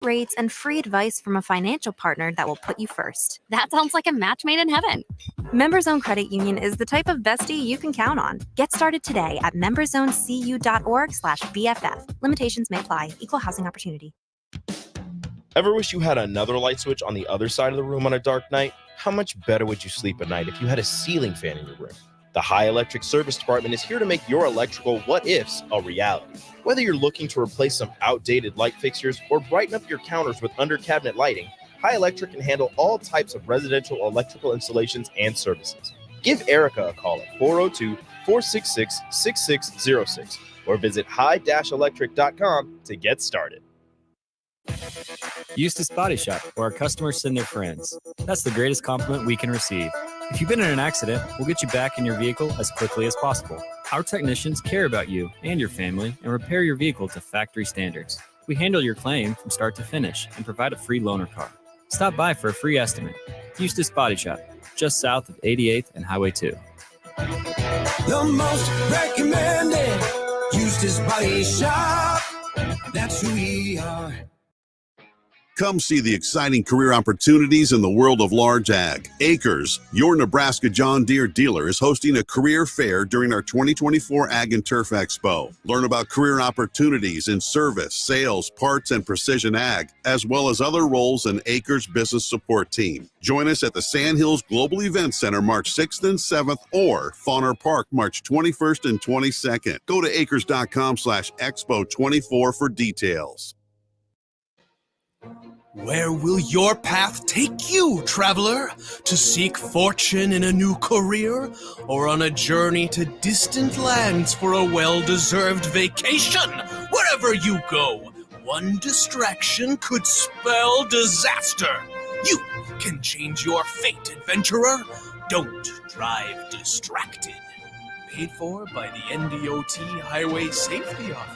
rates, and free advice from a financial partner that will put you first. That sounds like a match made in heaven. Memberzone Credit Union is the type of bestie you can count on. Get started today at memberzonecu.org/BFF. Limitations may apply. Equal housing opportunity. Ever wish you had another light switch on the other side of the room on a dark night? How much better would you sleep at night if you had a ceiling fan in your room? The High Electric Service Department is here to make your electrical what-ifs a reality. Whether you're looking to replace some outdated light fixtures or brighten up your counters with under-cabinet lighting, High Electric can handle all types of residential electrical installations and services. Give Erica a call at 402-466-6606 or visit high-electric.com to get started. Eustace Body Shop, where our customers send their friends. That's the greatest compliment we can receive. If you've been in an accident, we'll get you back in your vehicle as quickly as possible. Our technicians care about you and your family and repair your vehicle to factory standards. We handle your claim from start to finish and provide a free loaner car. Stop by for a free estimate. Eustace Body Shop, just south of 88th and Highway 2. The most recommended Eustace Body Shop. That's who we are. Come see the exciting career opportunities in the world of large ag. Acres, your Nebraska John Deere dealer, is hosting a career fair during our 2024 Ag and Turf Expo. Learn about career opportunities in service, sales, parts, and precision ag, as well as other roles in Acres business support team. Join us at the Sandhills Global Event Center March 6th and 7th or Fauner Park March 21st and 22nd. Go to acres.com/expo24 for details. Where will your path take you, traveler? To seek fortune in a new career? Or on a journey to distant lands for a well-deserved vacation? Wherever you go, one distraction could spell disaster. You can change your fate, adventurer. Don't drive distracted. Paid for by the NDOT Highway Safety Office.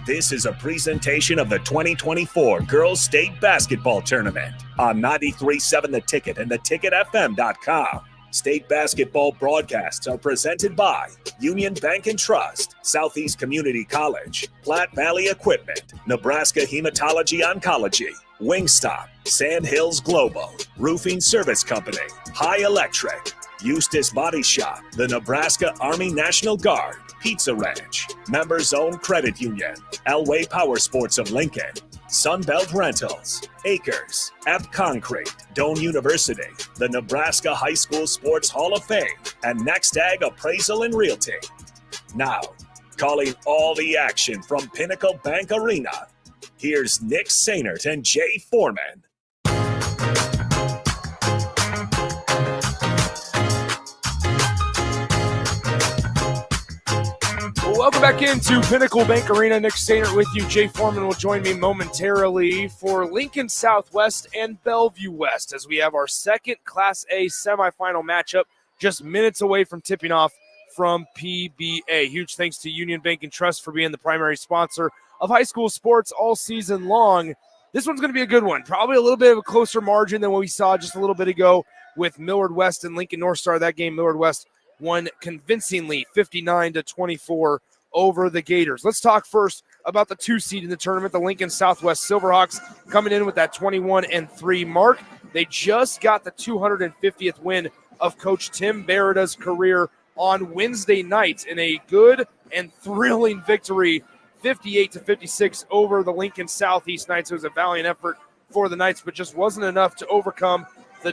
This is a presentation of the 2024 Girls State Basketball Tournament on 93.7 The Ticket and theticketfm.com. State basketball broadcasts are presented by Union Bank and Trust, Southeast Community College, Platte Valley Equipment, Nebraska Hematology Oncology, Wingstop, Sandhills Global, Roofing Service Company, High Electric, Eustace Body Shop, the Nebraska Army National Guard, Pizza Ranch, Members Owned Credit Union, Elway Power Sports of Lincoln, Sunbelt Rentals, Acres, Ebb Concrete, Doane University, the Nebraska High School Sports Hall of Fame, and Next Ag Appraisal and Realty. Now, calling all the action from Pinnacle Bank Arena, here's Nick Sainert and Jay Foreman. Welcome back into Pinnacle Bank Arena. Nick Sainert with you. Jay Foreman will join me momentarily for Lincoln Southwest and Bellevue West as we have our second Class A semifinal matchup just minutes away from tipping off from PBA. Huge thanks to Union Bank and Trust for being the primary sponsor of high school sports all season long. This one's going to be a good one. Probably a little bit of a closer margin than what we saw just a little bit ago with Millard West and Lincoln North Star. That game, Millard West won convincingly 59-24 over the Gators. Let's talk first about the 2 seed in the tournament, the Lincoln Southwest Silverhawks, coming in with that 21-3 mark. They just got the 250th win of Coach Tim Berida's career on Wednesday night in a good and thrilling victory, 58-56 over the Lincoln Southeast Knights. It was a valiant effort for the Knights, but just wasn't enough to overcome the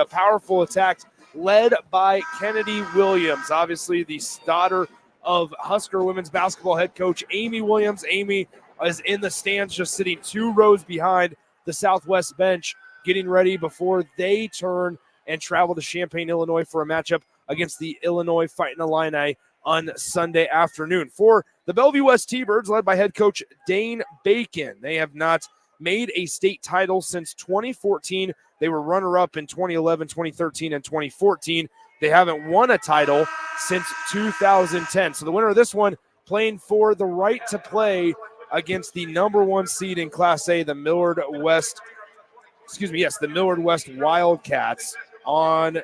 powerful attack led by Kennedy Williams, obviously the daughter of Husker women's basketball head coach Amy Williams. Amy is in the stands, just sitting 2 rows behind the Southwest bench, getting ready before they turn and travel to Champaign, Illinois for a matchup against the Illinois Fighting Illini on Sunday afternoon. For the Bellevue West T-Birds, led by head coach Dane Bacon, they have not made a state title since 2014. They were runner-up in 2011, 2013, and 2014. They haven't won a title since 2010. So the winner of this one playing for the right to play against the number 1 seed in Class A, the Millard West Wildcats on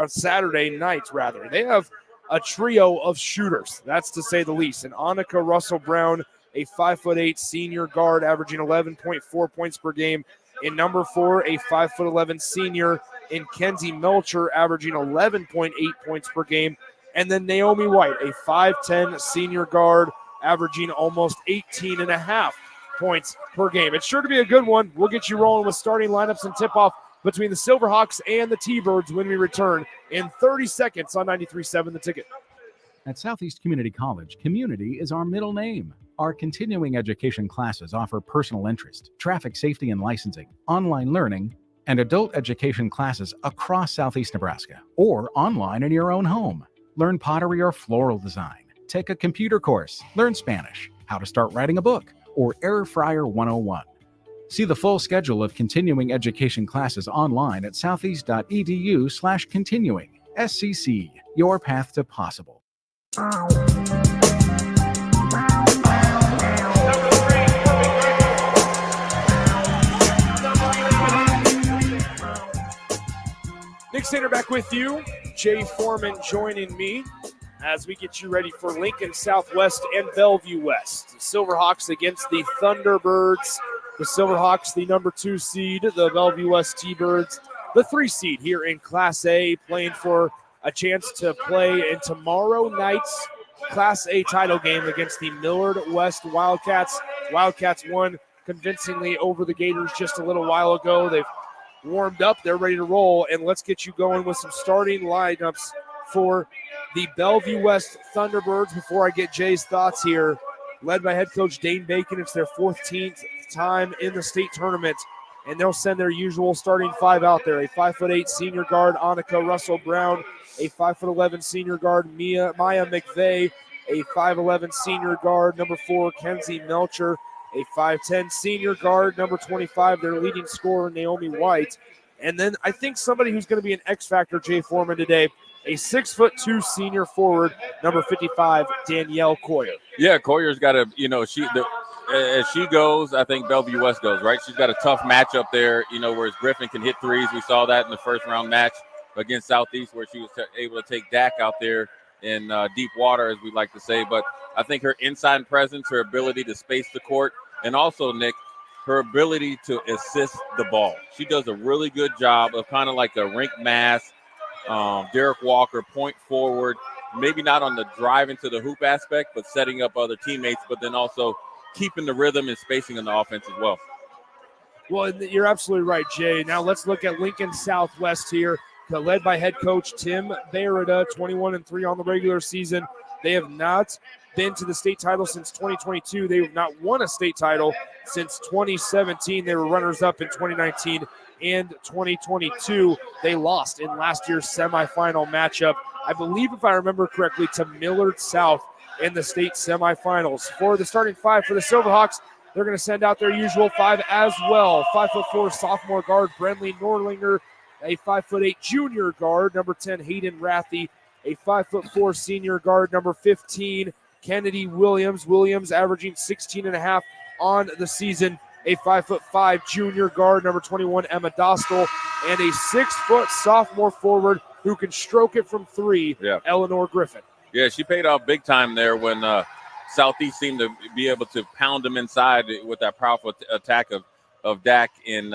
Saturday night, rather. They have a trio of shooters, that's to say the least. And Annika Russell-Brown, a 5'8" senior guard averaging 11.4 points per game. In number 4, a 5'11" senior in Kenzie Melcher averaging 11.8 points per game. And then Naomi White, a 5'10" senior guard averaging almost 18.5 points per game. It's sure to be a good one. We'll get you rolling with starting lineups and tip-off between the Silverhawks and the T-Birds when we return in 30 seconds on 93.7 The Ticket. At Southeast Community College, community is our middle name. Our continuing education classes offer personal interest, traffic safety and licensing, online learning, and adult education classes across Southeast Nebraska or online in your own home. Learn pottery or floral design, take a computer course, learn Spanish, how to start writing a book, or Air Fryer 101. See the full schedule of continuing education classes online at southeast.edu/continuing. SCC, your path to possible. Nick Sainer back with you. Jay Foreman joining me as we get you ready for Lincoln Southwest and Bellevue West. The Silverhawks against the Thunderbirds. The Silverhawks, the number 2 seed. The Bellevue West T-Birds, the 3 seed here in Class A, playing for a chance to play in tomorrow night's Class A title game against the Millard West Wildcats. Wildcats won convincingly over the Gators just a little while ago. They've warmed up. They're ready to roll. And let's get you going with some starting lineups for the Bellevue West Thunderbirds before I get Jay's thoughts here. Led by head coach Dane Bacon. It's their 14th time in the state tournament. And they'll send their usual starting 5 out there. A 5'8" senior guard, Annika Russell-Brown. A 5'11" senior guard, Maya McVeigh. A 5'11" senior guard, number 4, Kenzie Melcher. A 5'10" senior guard, number 25, their leading scorer, Naomi White. And then I think somebody who's going to be an X factor, Jay Foreman, today, a 6'2" senior forward, number 55, Danielle Coyer. Yeah, Coyer's got a, as she goes, I think Bellevue West goes, right? She's got a tough matchup there, whereas Griffin can hit threes. We saw that in the first round match against Southeast where she was able to take Dak out there in deep water, as we like to say. But I think her inside presence, her ability to space the court, and also, Nick, her ability to assist the ball. She does a really good job of kind of like a rink mass, Derek Walker, point forward, maybe not on the drive into the hoop aspect, but setting up other teammates, but then also keeping the rhythm and spacing in the offense as well. Well, you're absolutely right, Jay. Now let's look at Lincoln Southwest here, led by head coach Tim Berida, 21-3 on the regular season. They have not been to the state title since 2022. They have not won a state title since 2017. They were runners-up in 2019 and 2022. They lost in last year's semifinal matchup, I believe, if I remember correctly, to Millard South in the state semifinals. For the starting 5 for the Silverhawks, they're going to send out their usual 5 as well. 5'4" sophomore guard Brenly Norlinger, a 5'8" junior guard, number 10 Hayden Rathy, a 5'4" senior guard, number 15 Kennedy Williams. Williams averaging 16.5 on the season. A 5'5" junior guard, number 21 Emma Dostal, and a 6' sophomore forward who can stroke it from 3, Eleanor Griffin. Yeah, she paid off big time there when Southeast seemed to be able to pound them inside with that powerful attack of Dak in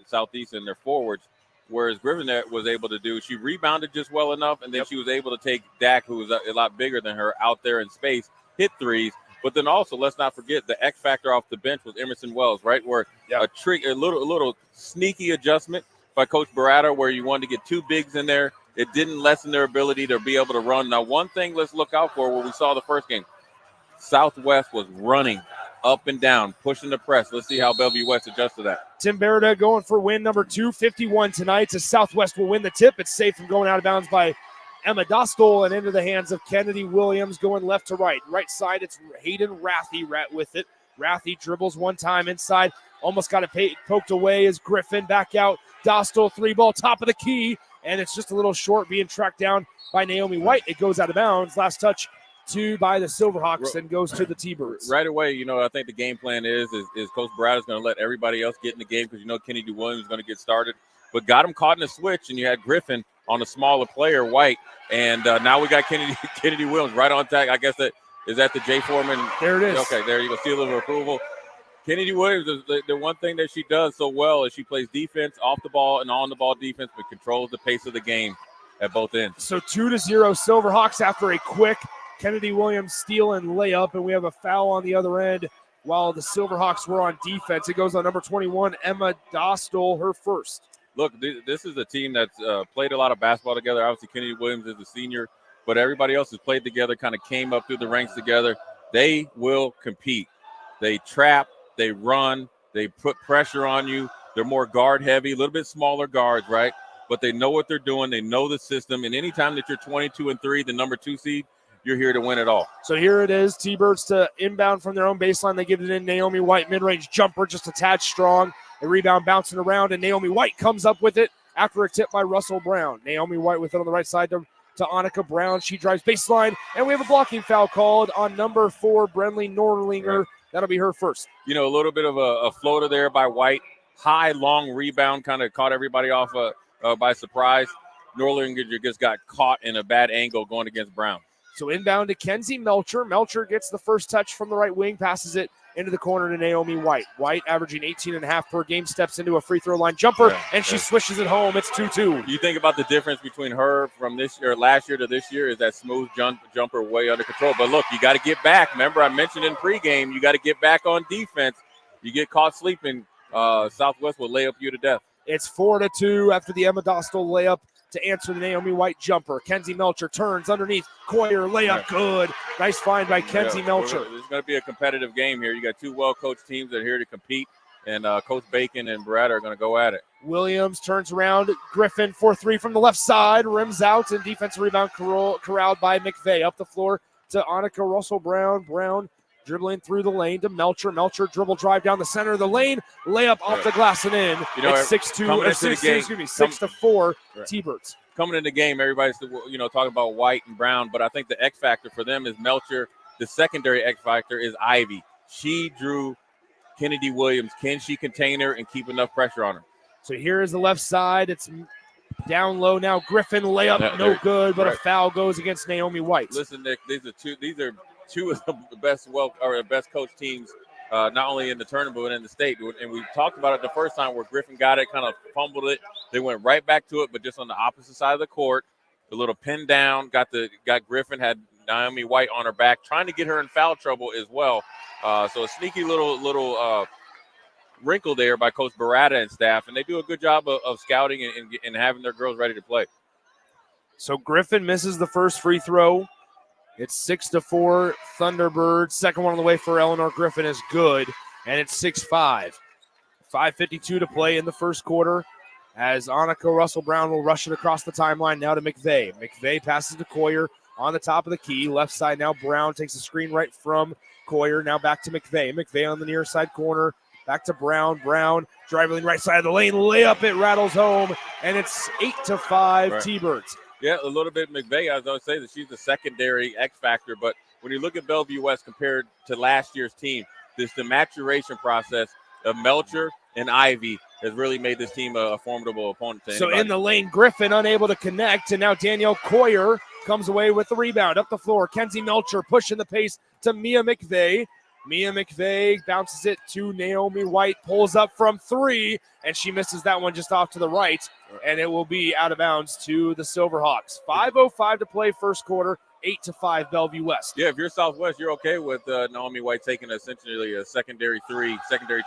Southeast and their forwards. Whereas Griffin was able to do, she rebounded just well enough, and then she was able to take Dak, who was a lot bigger than her, out there in space, hit threes. But then also, let's not forget, the X factor off the bench was Emerson Wells, right? Where a little sneaky adjustment by Coach Barata, where you wanted to get 2 bigs in there. It didn't lessen their ability to be able to run. Now, one thing let's look out for, what we saw the first game, Southwest was running up and down, pushing the press. Let's see how Bellevue West adjusts to that. Tim Berida going for win number 251 tonight. So Southwest will win the tip. It's safe from going out of bounds by Emma Dostal and into the hands of Kennedy Williams, going left to right. Right side, it's Hayden Rathy with it. Rathy dribbles one time inside. Almost got it poked away as Griffin back out. Dostal 3-ball, top of the key. And it's just a little short, being tracked down by Naomi White. It goes out of bounds. Last touch by the Silverhawks and goes to the T-Birds. Right away, I think the game plan is Coach Brad is going to let everybody else get in the game because Kennedy Williams is going to get started. But got him caught in a switch, and you had Griffin on a smaller player, White. And now we got Kennedy Williams right on tag. I guess that Is that the Jay Foreman? There it is. Okay, there you go. Seal of approval. Kennedy Williams, the one thing that she does so well is she plays defense, off the ball and on the ball defense, but controls the pace of the game at both ends. So 2-0 Silverhawks after a quick Kennedy Williams steal and layup, and we have a foul on the other end while the Silverhawks were on defense. It goes on number 21, Emma Dostal, her first. Look, this is a team that's played a lot of basketball together. Obviously, Kennedy Williams is a senior, but everybody else has played together, kind of came up through the ranks together. They will compete. They trap, they run, they put pressure on you. They're more guard heavy, a little bit smaller guards, right? But they know what they're doing. They know the system. And anytime that you're 22-3, the number 2 seed, you're here to win it all. So here it is. T-Birds to inbound from their own baseline. They give it in. Naomi White, mid-range jumper, just a tad strong. A rebound bouncing around, and Naomi White comes up with it after a tip by Russell Brown. Naomi White with it on the right side to Annika Brown. She drives baseline, and we have a blocking foul called on number 4, Brenly Norlinger. Right. That'll be her first. You know, a little bit of a floater there by White. High, long rebound, kind of caught everybody off by surprise. Norlinger just got caught in a bad angle going against Brown. So inbound to Kenzie Melcher. Melcher gets the first touch from the right wing, passes it into the corner to Naomi White. White averaging 18.5 per game, steps into a free throw line jumper, and she swishes it home. It's 2-2. You think about the difference between her from this year, last year to this year, is that smooth jumper way under control. But look, you got to get back. Remember, I mentioned in pregame, you got to get back on defense. You get caught sleeping, Southwest will lay up you to death. It's 4-2 after the Emma Dostal layup to answer the Naomi White jumper. Kenzie Melcher turns underneath. Coyer layup, good. Nice find by Kenzie Melcher. There's going to be a competitive game here. You got two well-coached teams that are here to compete, and Coach Bacon and Brad are going to go at it. Williams turns around. Griffin 4-3 from the left side. Rims out, and defensive rebound corralled by McVeigh. Up the floor to Annika Russell Brown. Brown dribbling through the lane to Melcher. Melcher dribble drive down the center of the lane. Layup off the glass and in. You know, it's 6-4 T-Birds. Coming in the game, everybody's talking about White and Brown, but I think the X factor for them is Melcher. The secondary X factor is Ivy. She drew Kennedy Williams. Can she contain her and keep enough pressure on her? So here is the left side. It's down low now. Griffin layup, no good, but a foul goes against Naomi White. Listen, Nick, these are two of the best coach teams, not only in the tournament but in the state. And we talked about it the first time where Griffin got it, kind of fumbled it. They went right back to it, but just on the opposite side of the court. A little pin down, got Griffin, had Naomi White on her back, trying to get her in foul trouble as well. So a sneaky little wrinkle there by Coach Barata and staff, and they do a good job of scouting and having their girls ready to play. So Griffin misses the first free throw. It's 6-4 Thunderbirds. Second one on the way for Eleanor Griffin is good, and it's 6-5. 5:52 to play in the first quarter as Annika Russell Brown will rush it across the timeline now to McVeigh. McVeigh passes to Coyer on the top of the key. Left side now Brown takes a screen right from Coyer. Now back to McVeigh. McVeigh on the near side corner. Back to Brown. Brown driving right side of the lane. Layup, it rattles home, and it's 8-5 T-Birds. Yeah, a little bit McVeigh. As I would say that she's the secondary X factor, but when you look at Bellevue West compared to last year's team, the maturation process of Melcher and Ivy has really made this team a formidable opponent to anybody. So in the lane, Griffin unable to connect, and now Danielle Coyer comes away with the rebound. Up the floor, Kenzie Melcher pushing the pace to Mia McVeigh. Mia McVeigh bounces it to Naomi White, pulls up from 3, and she misses that one just off to the right, and it will be out of bounds to the Silverhawks. 5:05 to play first quarter, 8-5 Bellevue West. Yeah, if you're Southwest, you're okay with Naomi White taking essentially a secondary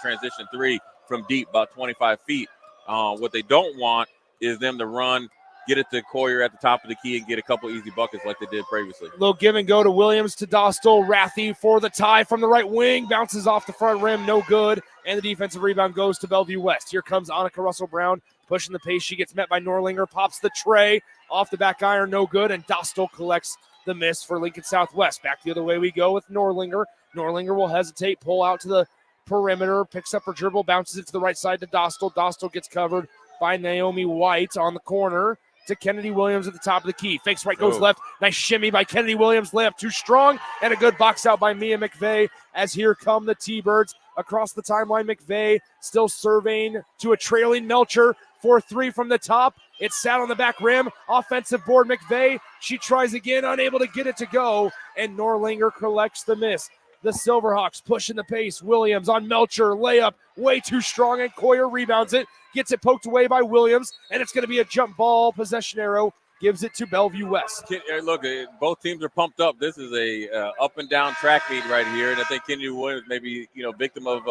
transition 3 from deep, about 25 feet. What they don't want is them to run, get it to Coyer at the top of the key and get a couple easy buckets like they did previously. Little give and go to Williams to Dostal. Rathy for the tie from the right wing. Bounces off the front rim, no good. And the defensive rebound goes to Bellevue West. Here comes Annika Russell Brown pushing the pace. She gets met by Norlinger, pops the tray off the back iron, no good. And Dostal collects the miss for Lincoln Southwest. Back the other way we go with Norlinger. Norlinger will hesitate, pull out to the perimeter, picks up her dribble, bounces it to the right side to Dostal. Dostal gets covered by Naomi White on the corner to Kennedy Williams at the top of the key. Fakes right, goes left. Nice shimmy by Kennedy Williams. Layup too strong. And a good box out by Mia McVeigh as here come the T-Birds. Across the timeline, McVeigh still surveying to a trailing Melcher. 4-3 from the top. It's sat on the back rim. Offensive board, McVeigh She tries again, unable to get it to go, and Norlinger collects the miss. The Silverhawks pushing the pace. Williams on Melcher, layup, way too strong, and Coyer rebounds it, gets it poked away by Williams, and it's going to be a jump ball. Possession arrow gives it to Bellevue West. Look, both teams are pumped up. This is a up and down track meet right here, and I think Kennedy Williams may be, victim of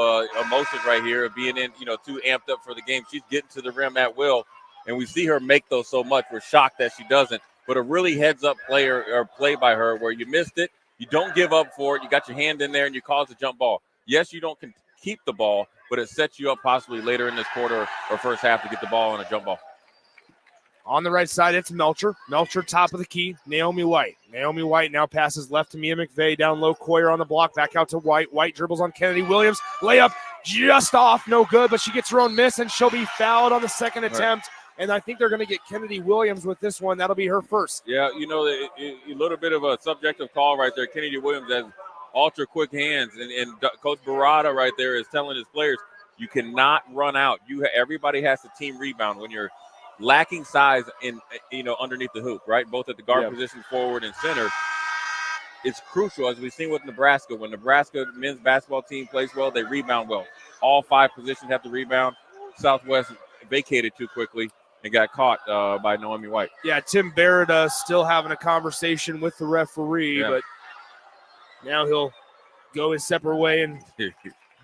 emotions right here of being in, too amped up for the game. She's getting to the rim at will, and we see her make those so much. We're shocked that she doesn't. But a really heads-up play by her where you missed it, you don't give up for it, you got your hand in there, and you cause a jump ball. Yes, you don't keep the ball, but it sets you up possibly later in this quarter or first half to get the ball on a jump ball. On the right side, it's Melcher. Melcher, top of the key, Naomi White. Naomi White now passes left to Mia McVeigh. Down low, Coyer on the block. Back out to White. White dribbles on Kennedy Williams. Layup just off, no good, but she gets her own miss, and she'll be fouled on the second attempt. And I think they're going to get Kennedy Williams with this one. That'll be her first. Yeah, a little bit of a subjective call right there. Kennedy Williams has ultra quick hands, and Coach Barada right there is telling his players, you cannot run out. Everybody has to team rebound when you're lacking size in underneath the hoop, right? Both at the guard position, forward and center. It's crucial, as we've seen with Nebraska. When Nebraska men's basketball team plays well, they rebound well. All 5 positions have to rebound. Southwest vacated too quickly and got caught by Naomi White. Yeah, Tim Barrett still having a conversation with the referee, but now he'll go his separate way and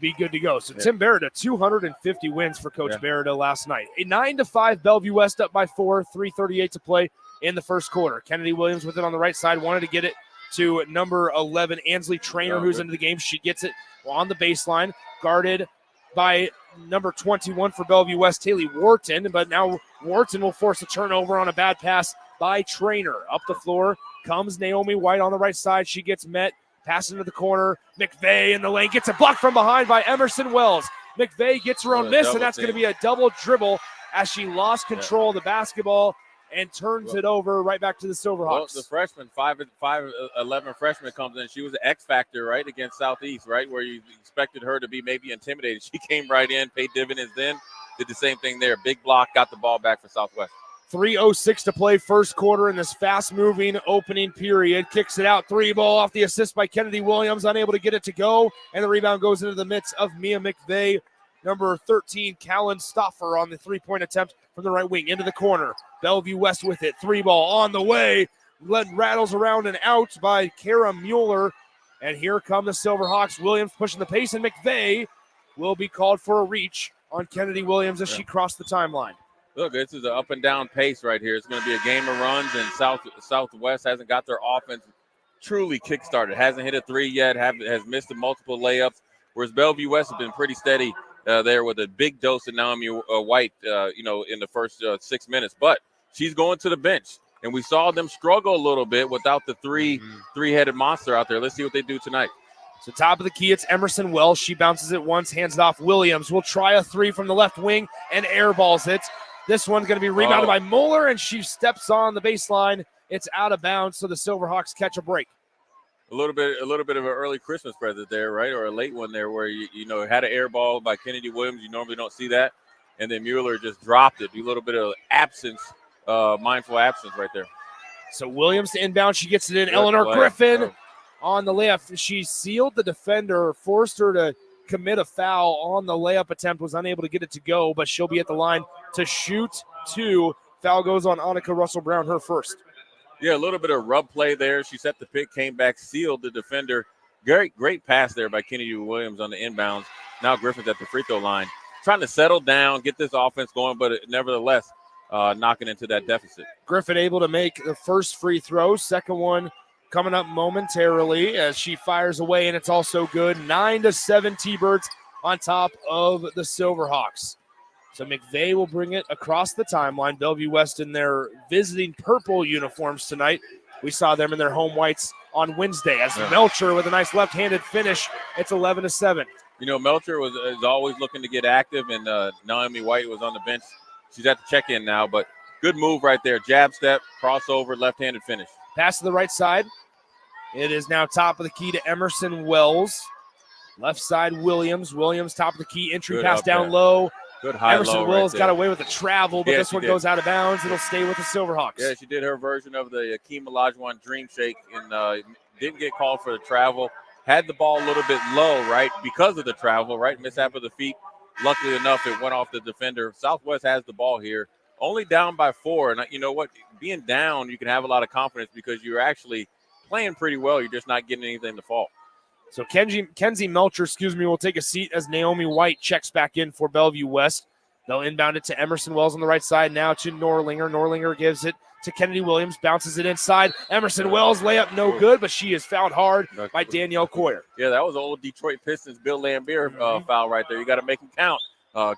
be good to go. So Tim Barrett, 250 wins for Coach Barrett last night. A 9-5 Bellevue West up by 4, 3:38 to play in the first quarter. Kennedy Williams with it on the right side, wanted to get it to number 11, Ansley Trainer, who's into the game. She gets it on the baseline, guarded by number 21 for Bellevue West, Haley Wharton, but now Wharton will force a turnover on a bad pass by Trainer. Up the floor comes Naomi White on the right side. She gets met, pass into the corner. McVeigh in the lane, gets it blocked from behind by Emerson Wells. McVeigh gets her own miss, and that's going to be a double dribble as she lost control of the basketball and turns it over right back to the Silverhawks. Well, the freshman, 5'11" freshman comes in. She was an X factor, right, against Southeast, right, where you expected her to be maybe intimidated. She came right in, paid dividends then, did the same thing there. Big block, got the ball back for Southwest. 3:06 to play first quarter in this fast-moving opening period. Kicks it out, 3 ball off the assist by Kennedy Williams, unable to get it to go, and the rebound goes into the midst of Mia McVeigh. Number 13, Callan Stoffer on the 3-point attempt from the right wing into the corner. Bellevue West with it, 3 ball on the way. Rattles around and out by Kara Mueller. And here come the Silverhawks. Williams pushing the pace, and McVeigh will be called for a reach on Kennedy Williams as she crossed the timeline. Look, this is an up and down pace right here. It's going to be a game of runs, and Southwest hasn't got their offense truly kickstarted. Hasn't hit a 3 yet, has missed multiple layups, whereas Bellevue West has been pretty steady there with a big dose of Naomi White, in the first 6 minutes. But she's going to the bench, and we saw them struggle a little bit without the three-headed monster out there. Let's see what they do tonight. So top of the key, it's Emerson Wells. She bounces it once, hands it off. Williams will try a 3 from the left wing and airballs it. This one's going to be rebounded by Mueller, and she steps on the baseline. It's out of bounds, so the Silverhawks catch a break. A little bit of an early Christmas present there, right? Or a late one there where, you had an air ball by Kennedy Williams. You normally don't see that. And then Mueller just dropped it. A little bit of absence, mindful absence right there. So Williams to inbound. She gets it in. Eleanor Griffin on the layup. She sealed the defender, forced her to commit a foul on the layup attempt, was unable to get it to go, but she'll be at the line to shoot 2. Foul goes on Annika Russell-Brown, her first. Yeah, a little bit of rub play there. She set the pick, came back, sealed the defender. Great pass there by Kennedy Williams on the inbounds. Now Griffin's at the free throw line, trying to settle down, get this offense going, but nevertheless knocking into that deficit. Griffin able to make the first free throw. Second one coming up momentarily as she fires away, and it's also good. 9-7 T-Birds on top of the Silverhawks. So McVeigh will bring it across the timeline. Bellevue West in their visiting purple uniforms tonight. We saw them in their home whites on Wednesday as Melcher with a nice left-handed finish. It's 11-7. Melcher is always looking to get active, and Naomi White was on the bench. She's at the check-in now, but good move right there. Jab step, crossover, left-handed finish. Pass to the right side. It is now top of the key to Emerson Wells. Left side, Williams. Williams top of the key. Entry pass down low. Good high Emerson low Wills right got there. away with a travel, but Yeah, this she one did. goes out of bounds. It'll stay with the Silverhawks. Yeah, she did her version of the Akeem Olajuwon dream shake and didn't get called for the travel. Had the ball a little bit low, right, because of the travel, right? Mishap of the feet. Luckily enough, it went off the defender. Southwest has the ball here. Only down by 4. And you know what? Being down, you can have a lot of confidence because you're actually playing pretty well. You're just not getting anything to fall. So Kenzie Melcher, will take a seat as Naomi White checks back in for Bellevue West. They'll inbound it to Emerson Wells on the right side now to Norlinger. Norlinger gives it to Kennedy Williams, bounces it inside. Emerson Wells, layup no good, but she is fouled hard by Danielle Coyer. Yeah, that was an old Detroit Pistons Bill Lambier foul right there. You got to make them count.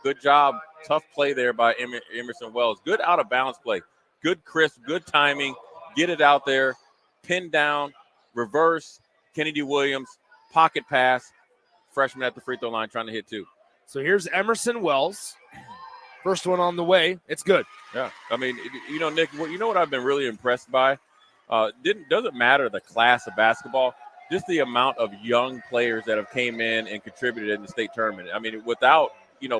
Good job. Tough play there by Emerson Wells. Good out-of-bounds play. Good crisp, good timing. Get it out there. Pin down, reverse, Kennedy Williams, pocket pass. Freshman at the free throw line trying to hit 2. So here's Emerson Wells. First one on the way. It's good. Yeah. I mean, Nick, what I've been really impressed by? Doesn't matter the class of basketball, just the amount of young players that have came in and contributed in the state tournament. I mean, without,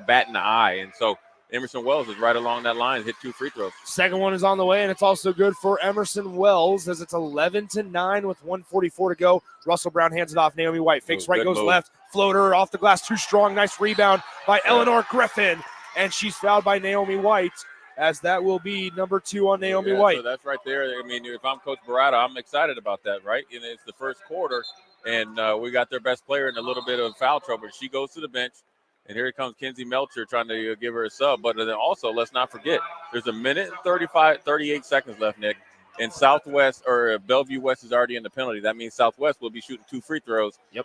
batting the eye. And so Emerson Wells is right along that line, hit 2 free throws. Second one is on the way, and it's also good for Emerson Wells as it's 11-9 with 1:44 to go. Russell Brown hands it off. Naomi White fakes right, goes move. left. Floater off the glass, too strong. Nice rebound by Eleanor Griffin, and she's fouled by Naomi White, as that will be number 2 on Naomi White. So that's right there. I mean, if I'm Coach Barata, I'm excited about that, right? And it's the first quarter, and we got their best player in a little bit of foul trouble. She goes to the bench. And here comes Kenzie Melcher trying to give her a sub. But then also, let's not forget, there's 38 seconds left, Nick. And Bellevue West is already in the penalty. That means Southwest will be shooting 2 free throws. Yep.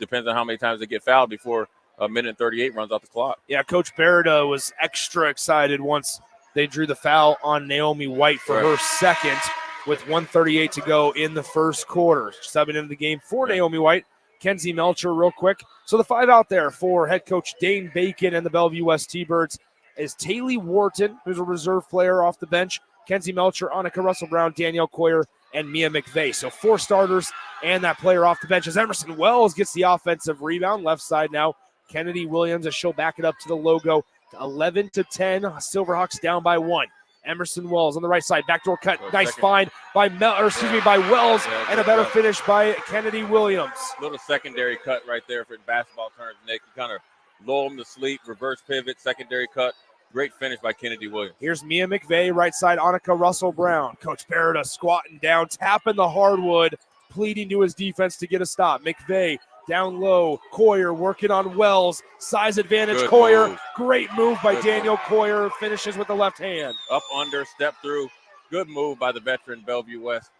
Depends on how many times they get fouled before 1:38 runs off the clock. Yeah, Coach Barrett was extra excited once they drew the foul on Naomi White for her second with 1:38 to go in the first quarter. Subbing into the game for Naomi White. Kenzie Melcher real quick. So the 5 out there for head coach Dane Bacon and the Bellevue West T-Birds is Taylor Wharton, who's a reserve player off the bench, Kenzie Melcher, Annika Russell-Brown, Danielle Coyer, and Mia McVeigh. So 4 starters and that player off the bench as Emerson Wells gets the offensive rebound. Left side now, Kennedy Williams as she'll back it up to the logo. 11-10, Silverhawks down by 1. Emerson Wells on the right side, backdoor cut, nice find by by Wells, and a better finish by Kennedy Williams. Little secondary cut right there for basketball terms, Nick. You kind of lull them to sleep, reverse pivot, secondary cut. Great finish by Kennedy Williams. Here's Mia McVeigh, right side, Annika Russell-Brown. Coach Barrett squatting down, tapping the hardwood, pleading to his defense to get a stop. McVeigh down low, Coyer working on Wells, size advantage. Good Coyer, move. great move by Good Danielle Coyer, finishes with the left hand. Up under, step through. Good move by the veteran Bellevue West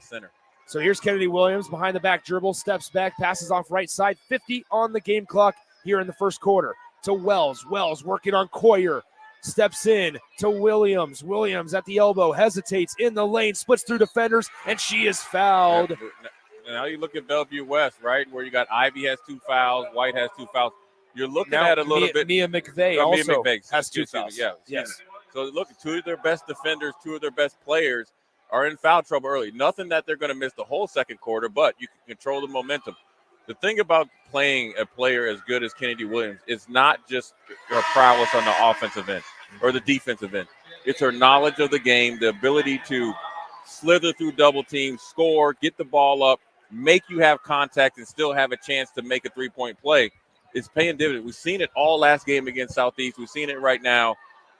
center. So here's Kennedy Williams behind the back dribble, steps back, passes off right side. 50 on the game clock here in the first quarter to Wells. Wells working on Coyer. Steps in to Williams. Williams at the elbow, hesitates in the lane, splits through defenders, and she is fouled. Now you look at Bellevue West, right, where you got Ivy has 2 fouls, White has 2 fouls. You're looking at a little bit. Mia McVeigh also has 2 excuse me, fouls. Yeah, yes. So look, 2 of their best defenders, 2 of their best players are in foul trouble early. Nothing that they're going to miss the whole second quarter, but you can control the momentum. The thing about playing a player as good as Kennedy Williams is not just her prowess on the offensive end or the defensive end. It's her knowledge of the game, the ability to slither through double teams, score, get the ball up, make you have contact and still have a chance to make a 3-point play. It's paying dividends. We've seen it all last game against Southeast. We've seen it right now.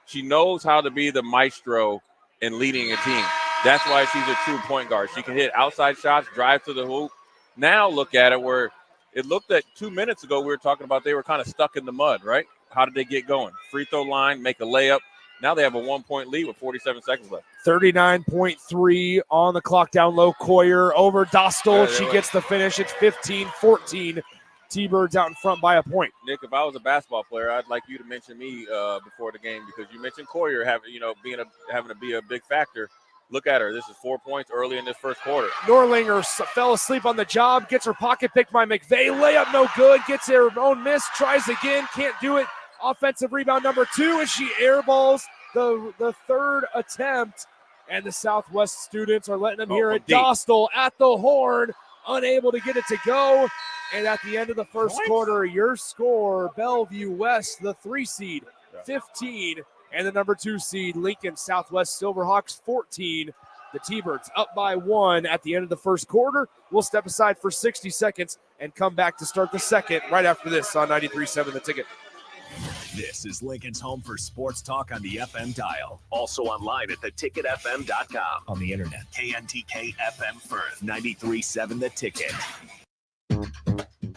She knows how to be the maestro in leading a team. That's why she's a true point guard. She can hit outside shots, drive to the hoop. Now look at it where it looked at 2 minutes ago we were talking about they were kind of stuck in the mud, right? How did they get going? Free throw line, make a layup. Now they have a 1-point lead with 47 seconds left. 39.3 on the clock down low. Coyer over Dostal. She gets the finish. It's 15-14. T-Birds out in front by a point. Nick, if I was a basketball player, I'd like you to mention me before the game because you mentioned Coyer having to be a big factor. Look at her. This is 4 points early in this first quarter. Norlinger fell asleep on the job, gets her pocket picked by McVeigh. Layup no good, gets her own miss, tries again, can't do it. Offensive rebound number 2 as she airballs the third attempt. And the Southwest students are letting them hear it. Dostal at the horn, unable to get it to go. And at the end of the first quarter, your score, Bellevue West, the 3 seed, 15, and the number 2 seed Lincoln Southwest Silverhawks 14. The T-Birds up by 1 at the end of the first quarter. We'll step aside for 60 seconds and come back to start the second right after this on 93.7 The Ticket. This is Lincoln's home for sports talk on the FM dial. Also online at theticketfm.com. On the internet, KNTK FM Firth, 93.7 The Ticket.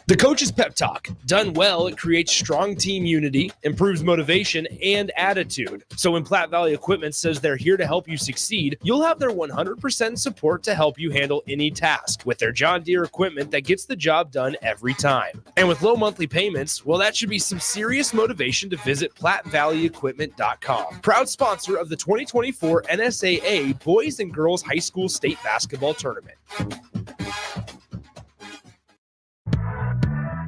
The Coach's Pep Talk. Done well, it creates strong team unity, improves motivation, and attitude. So when Platte Valley Equipment says they're here to help you succeed, you'll have their 100% support to help you handle any task with their John Deere equipment that gets the job done every time. And with low monthly payments, well, that should be some serious motivation to visit PlatteValleyEquipment.com. Proud sponsor of the 2024 NSAA Boys and Girls High School State Basketball Tournament.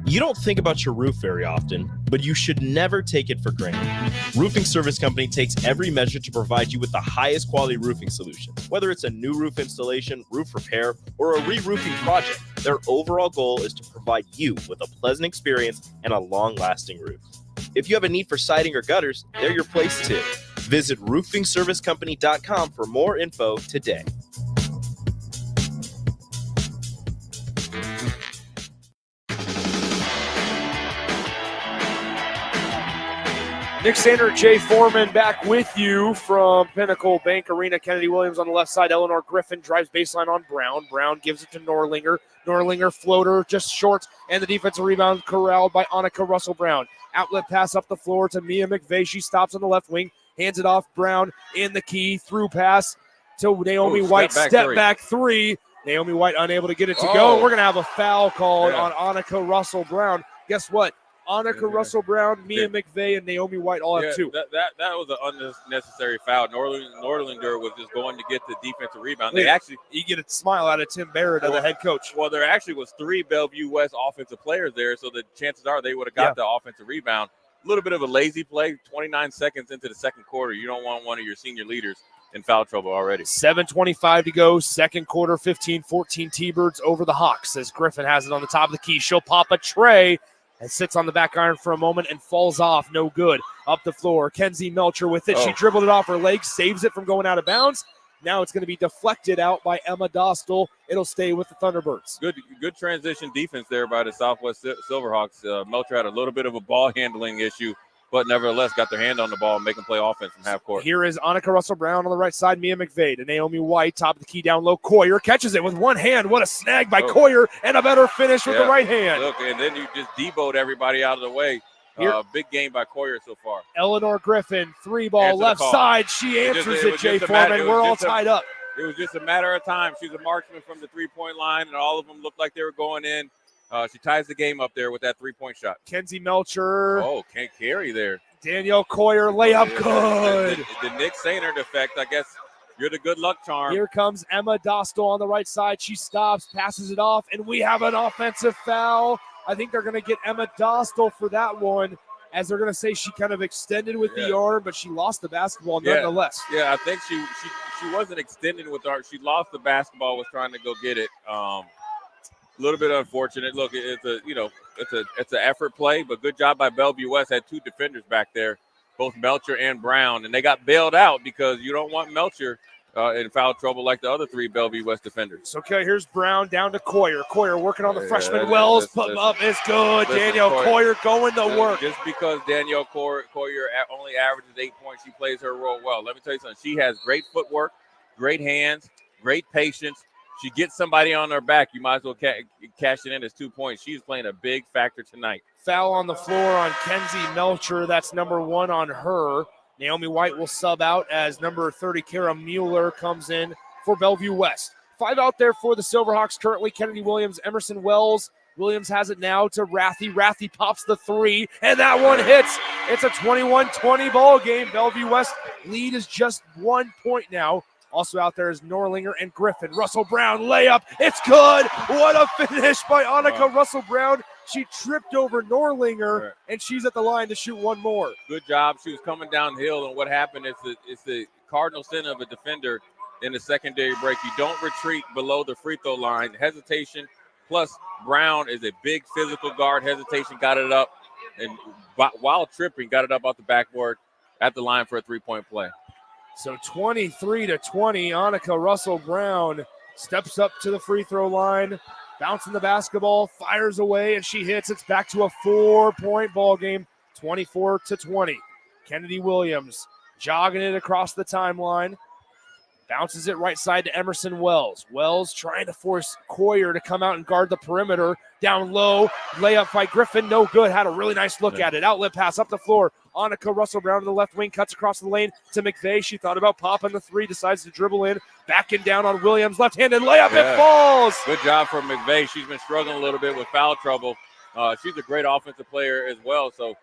You don't think about your roof very often, but you should never take it for granted. Roofing Service Company takes every measure to provide you with the highest quality roofing solution. Whether it's a new roof installation, roof repair, or a re-roofing project, their overall goal is to provide you with a pleasant experience and a long-lasting roof. If you have a need for siding or gutters, they're your place too. Visit roofingservicecompany.com for more info today. Nick Sander, Jay Foreman back with you from Pinnacle Bank Arena. Kennedy Williams on the left side. Eleanor Griffin drives baseline on Brown. Brown gives it to Norlinger. Norlinger floater just short, and the defensive rebound corralled by Annika Russell Brown. Outlet pass up the floor to Mia McVeigh. She stops on the left wing, hands it off. Brown in the key, through pass to Naomi White. Step back three. Naomi White unable to get it to go. We're going to have a foul called on Annika Russell Brown. Guess what? Annika Russell Brown, Mia McVeigh, and Naomi White all have two. That was an unnecessary foul. Norlinger was just going to get the defensive rebound. You get a smile out of Tim Barrett, the head coach. Well, there actually was 3 Bellevue West offensive players there, so the chances are they would have got the offensive rebound. A little bit of a lazy play, 29 seconds into the second quarter. You don't want one of your senior leaders in foul trouble already. 7:25 to go, second quarter, 15-14 T-Birds over the Hawks as Griffin has it on the top of the key. She'll pop a tray and sits on the back iron for a moment and falls off. No good. Up the floor, Kenzie Melcher with it. She dribbled it off her legs, saves it from going out of bounds. Now it's going to be deflected out by Emma Dostal. It'll stay with the Thunderbirds. Good transition defense there by the Southwest Silverhawks. Melcher had a little bit of a ball handling issue, but nevertheless got their hand on the ball and making play offense from half court. Here is Annika Russell Brown on the right side, Mia McVeigh to Naomi White, top of the key down low. Coyer catches it with one hand. What a snag by Coyer, and a better finish with the right hand. Look, and then you just deboed everybody out of the way. Big game by Coyer so far. Eleanor Griffin, 3-ball left side. She answers it, Jay Foreman. We're all tied up. It was just a matter of time. She's a marksman from the three-point line, and all of them looked like they were going in. She ties the game up there with that three-point shot. Kenzie Melcher. Can't carry there. Danielle Coyer, layup good. The Nick Sainer defect, I guess you're the good luck charm. Here comes Emma Dostal on the right side. She stops, passes it off, and we have an offensive foul. I think they're going to get Emma Dostal for that one, as they're going to say she kind of extended with the arm, but she lost the basketball nonetheless. Yeah, I think she wasn't extending with the arm. She lost the basketball, was trying to go get it. A little bit unfortunate. Look, it's an effort play, but good job by Bellevue West. Had 2 defenders back there, both Melcher and Brown, and they got bailed out because you don't want Melcher in foul trouble like the other 3 Bellevue West defenders. Okay, here's Brown down to Coyer. Coyer working on the freshman Wells. Putting up. It's good. Danielle Coyer going to work. Just because Danielle Coyer only averages 8 points, she plays her role well. Let me tell you something. She has great footwork, great hands, great patience. She gets somebody on her back, you might as well cash it in as 2 points. She's playing a big factor tonight. Foul on the floor on Kenzie Melcher. That's number 1 on her. Naomi White will sub out as number 30, Kara Mueller, comes in for Bellevue West. 5 out there for the Silverhawks currently. Kennedy Williams, Emerson Wells. Williams has it now to Rathy. Rathy pops the 3, and that one hits. It's a 21-20 ball game. Bellevue West lead is just 1 point now. Also out there is Norlinger and Griffin. Russell Brown layup. It's good. What a finish by Annika Russell Brown. She tripped over Norlinger, and she's at the line to shoot one more. Good job. She was coming downhill, and what happened is it's the cardinal sin of a defender in the secondary break. You don't retreat below the free throw line. Hesitation, plus Brown is a big physical guard. Hesitation got it up, and while tripping, got it up off the backboard. at the line for a three-point play. So 23-20, Annika Russell-Brown steps up to the free throw line, bouncing the basketball, fires away, and she hits. It's back to a 4-point ball game, 24-20. Kennedy Williams jogging it across the timeline. Bounces it right side to Emerson Wells. Wells trying to force Coyer to come out and guard the perimeter. Down low, layup by Griffin, no good. Had a really nice look at it. Outlet pass up the floor. Annika Russell-Brown to the left wing, cuts across the lane to McVeigh. She thought about popping the three, decides to dribble in. Backing down on Williams, left-handed layup, it falls. Good job from McVeigh. She's been struggling a little bit with foul trouble. She's a great offensive player as well, so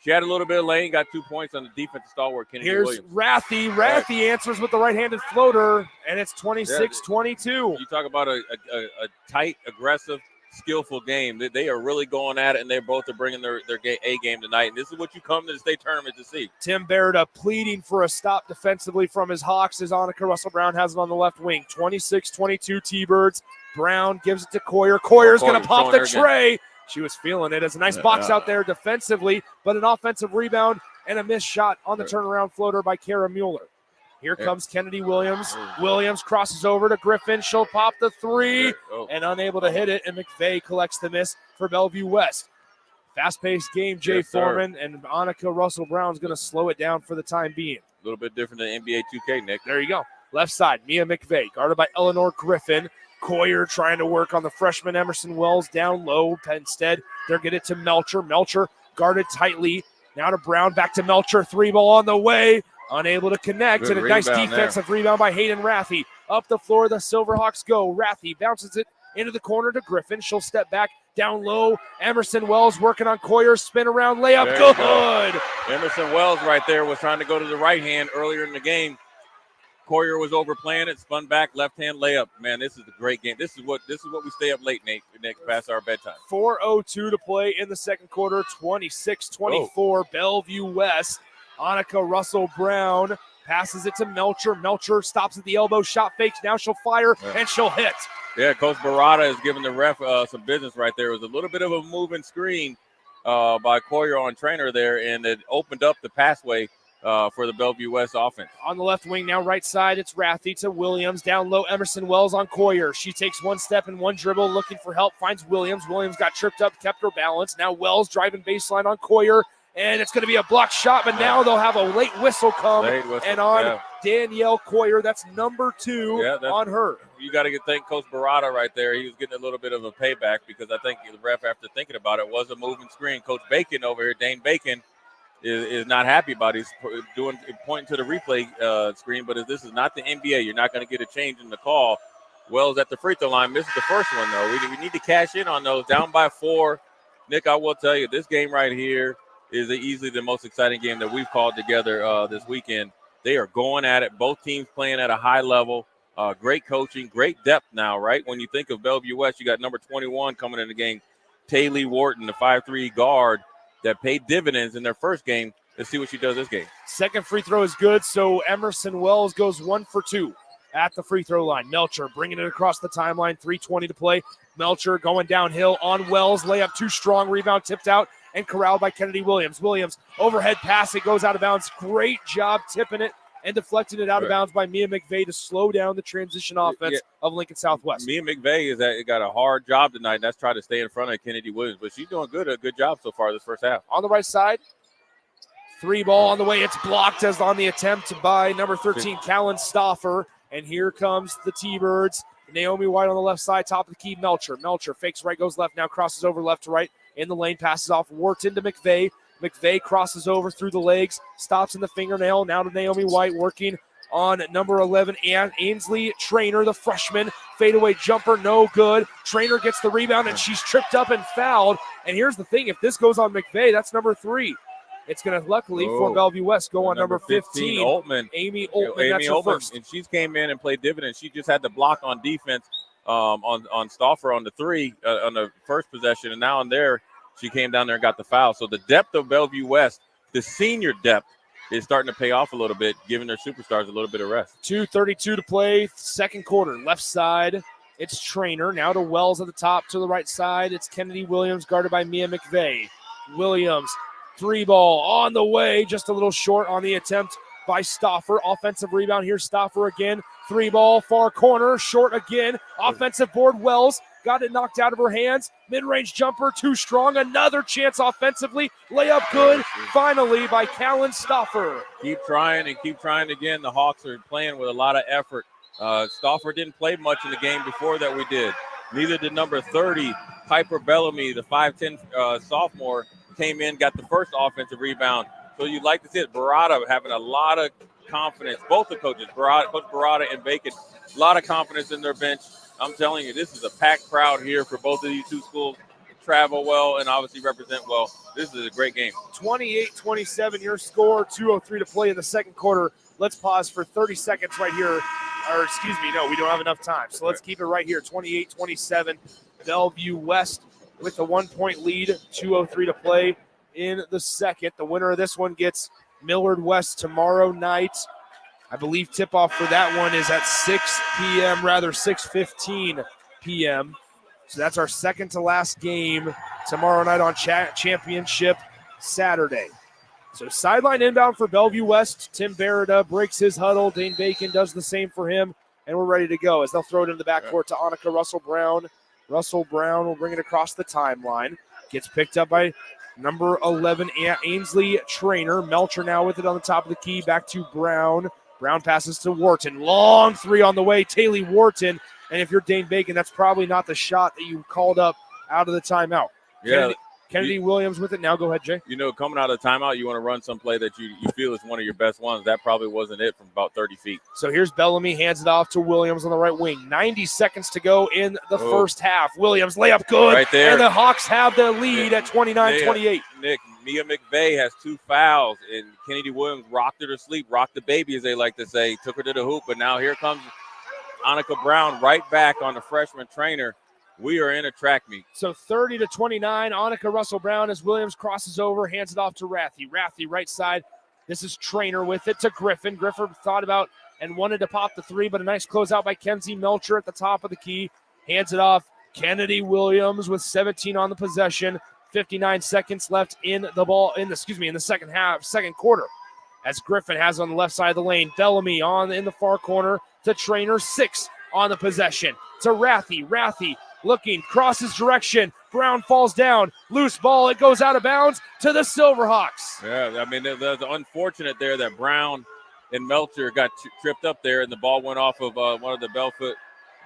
she had a little bit of lane, got 2 points on the defensive stalwart, Kennedy Here's Williams. Rathy. Rathy answers with the right-handed floater, and it's 26-22. You talk about a tight, aggressive, skillful game. They are really going at it, and they both are bringing their A game tonight. And this is what you come to the state tournament to see. Tim Berda pleading for a stop defensively from his Hawks as Annika Russell-Brown has it on the left wing. 26-22 T-Birds. Brown gives it to Coyer. Coyer's going to pop the tray. She was feeling it. It's a nice box out there defensively, but an offensive rebound and a missed shot on the turnaround floater by Kara Mueller. Here comes Kennedy Williams. Williams crosses over to Griffin. She'll pop the three and unable to hit it, and McVeigh collects the miss for Bellevue West. Fast-paced game, Jay Foreman, and Annika Russell-Brown's going to slow it down for the time being. A little bit different than NBA 2K, Nick. There you go. Left side, Mia McVeigh, guarded by Eleanor Griffin. Coyer trying to work on the freshman Emerson Wells down low. Instead, they'll get it to Melcher. Melcher guarded tightly. Now to Brown, back to Melcher. Three ball on the way. Unable to connect. Good and a nice rebound defensive rebound by Hayden Rathy. Up the floor, the Silverhawks go. Rathy bounces it into the corner to Griffin. She'll step back down low. Emerson Wells working on Coyer. Spin around layup. Good. Emerson Wells right there was trying to go to the right hand earlier in the game. Coyer was overplaying it, spun back, left hand layup. Man, this is a great game. This is what we stay up late, Nate, past our bedtime. 4:02 to play in the second quarter. 26-24, Bellevue West. Annika Russell-Brown passes it to Melcher. Melcher stops at the elbow, shot fakes. Now she'll fire and she'll hit. Yeah, Coach Barada is giving the ref some business right there. It was a little bit of a moving screen by Coyer on Trainer there, and it opened up the passway for the Bellevue West offense. On the left wing now, right side, it's Rathy to Williams. Down low, Emerson Wells on Coyer. She takes one step and one dribble, looking for help, finds Williams. Williams got tripped up, kept her balance. Now Wells driving baseline on Coyer, and it's going to be a blocked shot, but now they'll have a late whistle come, and on Danielle Coyer, that's number 2 on her. You got to thank Coach Barada right there. He was getting a little bit of a payback because I think the ref, after thinking about it, was a moving screen. Coach Bacon over here, Dane Bacon, is not happy about it. He's pointing to the replay screen, but this is not the NBA. You're not going to get a change in the call. Wells at the free throw line misses the first one, though. We need to cash in on those. Down by 4. Nick, I will tell you, this game right here is easily the most exciting game that we've called together this weekend. They are going at it. Both teams playing at a high level. Great coaching, great depth now, right? When you think of Bellevue West, you got number 21 coming in the game, Taylor Wharton, the 5'3" guard that paid dividends in their first game. Let's see what she does this game. Second free throw is good, so Emerson Wells goes 1 for 2 at the free throw line. Melcher bringing it across the timeline, 3:20 to play. Melcher going downhill on Wells, layup too strong, rebound tipped out and corralled by Kennedy Williams. Williams, overhead pass, it goes out of bounds. Great job tipping it and deflecting it out of bounds by Mia McVeigh to slow down the transition offense of Lincoln Southwest. Mia McVeigh got a hard job tonight. That's trying to stay in front of Kennedy Williams, but she's doing a good job so far this first half. On the right side, 3 ball on the way. It's blocked as on the attempt by number 13, Callan Stoffer. And here comes the T-Birds. Naomi White on the left side, top of the key, Melcher. Melcher fakes right, goes left, now crosses over left to right. In the lane, passes off Wharton to McVeigh. McVeigh crosses over through the legs, stops in the fingernail. Now to Naomi White, working on number 11, Ainsley Trainer, the freshman. Fadeaway jumper, no good. Trainer gets the rebound, and she's tripped up and fouled. And here's the thing, if this goes on McVeigh, that's number 3. It's going to, luckily, for Bellevue West, go on number 15, Altman. Amy Altman. That's her first. And she's came in and played dividends. She just had to block on defense on Stauffer on the 3 on the first possession. And now on there, she came down there and got the foul. So the depth of Bellevue West, the senior depth, is starting to pay off a little bit, giving their superstars a little bit of rest. 2:32 to play, second quarter. Left side, it's Trainer. Now to Wells at the top. To the right side, it's Kennedy Williams, guarded by Mia McVeigh. Williams Three ball on the way, just a little short on the attempt by Stauffer. Offensive rebound here, Stauffer again. Three ball, far corner, short again. Offensive board, Wells got it knocked out of her hands. Mid-range jumper, too strong. Another chance offensively. Layup good, finally by Callan Stauffer. Keep trying and keep trying again. The Hawks are playing with a lot of effort. Stauffer didn't play much in the game before that we did. Neither did number 30, Piper Bellamy, the 5'10 sophomore, came in, got the first offensive rebound. So you'd like to see it. Barada having a lot of confidence. Both the coaches, Coach Barada and Bacon, a lot of confidence in their bench. I'm telling you, this is a packed crowd here for both of these two schools. Travel well and obviously represent well. This is a great game. 28-27 your score, 2:03 to play in the second quarter. Let's pause for 30 seconds right here. Or excuse me, no, we don't have enough time. So let's keep it right here. 28-27, Bellevue West with the 1-point lead, 2:03 to play in the second. The winner of this one gets Millard West tomorrow night. I believe tip-off for that one is at 6:15 p.m. So that's our second to last game tomorrow night on Championship Saturday. So sideline inbound for Bellevue West. Tim Barreda breaks his huddle. Dane Bacon does the same for him, and we're ready to go as they'll throw it in the backcourt to Annika Russell-Brown. Russell-Brown will bring it across the timeline. Gets picked up by number 11, Ainsley Trainer. Melcher now with it on the top of the key. Back to Brown. Brown passes to Wharton. Long three on the way. Taylor Wharton. And if you're Dane Bacon, that's probably not the shot that you called up out of the timeout. Yeah. Kennedy Williams with it. Now go ahead, Jay. You know, coming out of the timeout, you want to run some play that you feel is one of your best ones. That probably wasn't it from about 30 feet. So here's Bellamy, hands it off to Williams on the right wing. 90 seconds to go in the first half. Williams, layup good. Right there. And the Hawks have the lead at 29-28. Nick, Mia McVeigh has 2 fouls, and Kennedy Williams rocked her to sleep, rocked the baby, as they like to say, took her to the hoop. But now here comes Annika Brown right back on the freshman Trainer. We are in a track meet. So 30-29, Annika Russell-Brown as Williams crosses over, hands it off to Rathy. Rathy right side. This is Trainer with it to Griffin. Griffin thought about and wanted to pop the three, but a nice closeout by Kenzie Melcher at the top of the key. Hands it off. Kennedy Williams with 17 on the possession. 59 seconds left in the second quarter. As Griffin has on the left side of the lane. Bellamy in the far corner to Trainer. 6 on the possession to Rathy. Rathy looking, crosses direction. Brown falls down. Loose ball. It goes out of bounds to the Silverhawks. Yeah, I mean, that's unfortunate there that Brown and Melcher got tripped up there, and the ball went off of one of the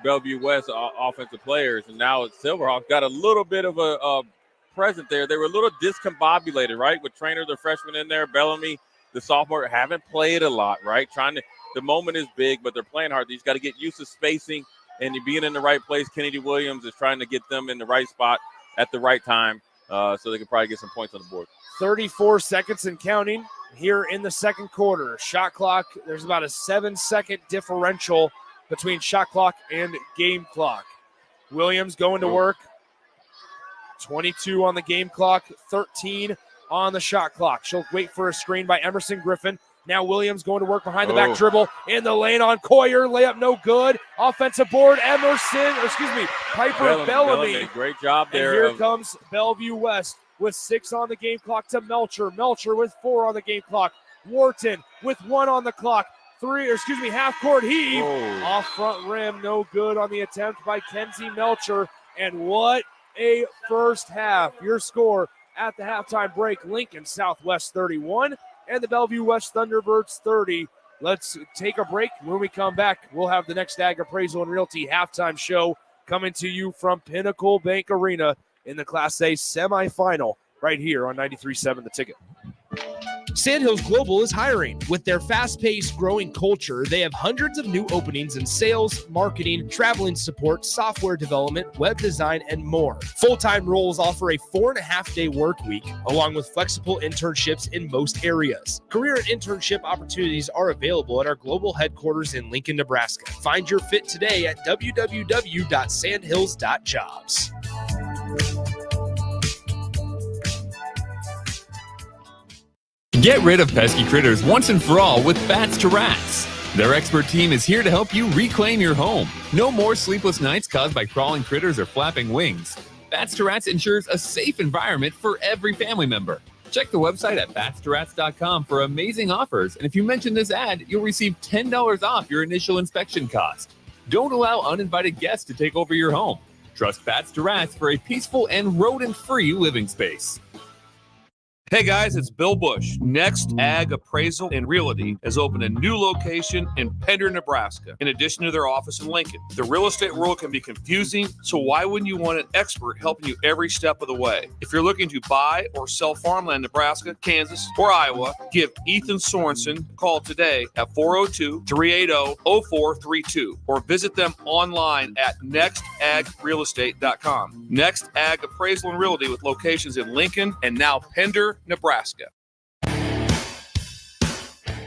Bellevue West offensive players, and now Silverhawks got a little bit of a present there. They were a little discombobulated, right, with Trainer, the freshman in there, Bellamy, the sophomore, haven't played a lot, right? The moment is big, but they're playing hard. He's got to get used to spacing and being in the right place. Kennedy Williams is trying to get them in the right spot at the right time so they can probably get some points on the board. 34 seconds and counting here in the second quarter. Shot clock, there's about a 7-second differential between shot clock and game clock. Williams going to work. 22 on the game clock, 13 on the shot clock. She'll wait for a screen by Emerson Griffin. Now Williams going to work behind the back dribble in the lane on Coyer. Layup no good. Offensive board, Piper Bellamy. Great job there. And here comes Bellevue West with 6 on the game clock to Melcher. Melcher with 4 on the game clock. Wharton with 1 on the clock. Half court heave. Off front rim, no good on the attempt by Kenzie Melcher. And what a first half. Your score at the halftime break, Lincoln Southwest 31 and the Bellevue West Thunderbirds 30. Let's take a break. When we come back, we'll have the next Ag Appraisal and Realty halftime show coming to you from Pinnacle Bank Arena in the Class A semifinal right here on 93.7 The Ticket. Sandhills Global is hiring. With their fast-paced, growing culture, they have hundreds of new openings in sales, marketing, traveling support, software development, web design, and more. Full-time roles offer a 4.5-day work week, along with flexible internships in most areas. Career and internship opportunities are available at our global headquarters in Lincoln, Nebraska. Find your fit today at www.sandhills.jobs. Get rid of pesky critters once and for all with Bats to Rats. Their expert team is here to help you reclaim your home. No more sleepless nights caused by crawling critters or flapping wings. Bats to Rats ensures a safe environment for every family member. Check the website at batstoRats.com for amazing offers. And if you mention this ad, you'll receive $10 off your initial inspection cost. Don't allow uninvited guests to take over your home. Trust Bats to Rats for a peaceful and rodent-free living space. Hey guys, it's Bill Bush. Next Ag Appraisal and Realty has opened a new location in Pender, Nebraska, in addition to their office in Lincoln. The real estate world can be confusing, so why wouldn't you want an expert helping you every step of the way? If you're looking to buy or sell farmland in Nebraska, Kansas, or Iowa, give Ethan Sorensen a call today at 402-380-0432 or visit them online at nextagrealestate.com. Next Ag Appraisal and Realty with locations in Lincoln and now Pender, Nebraska.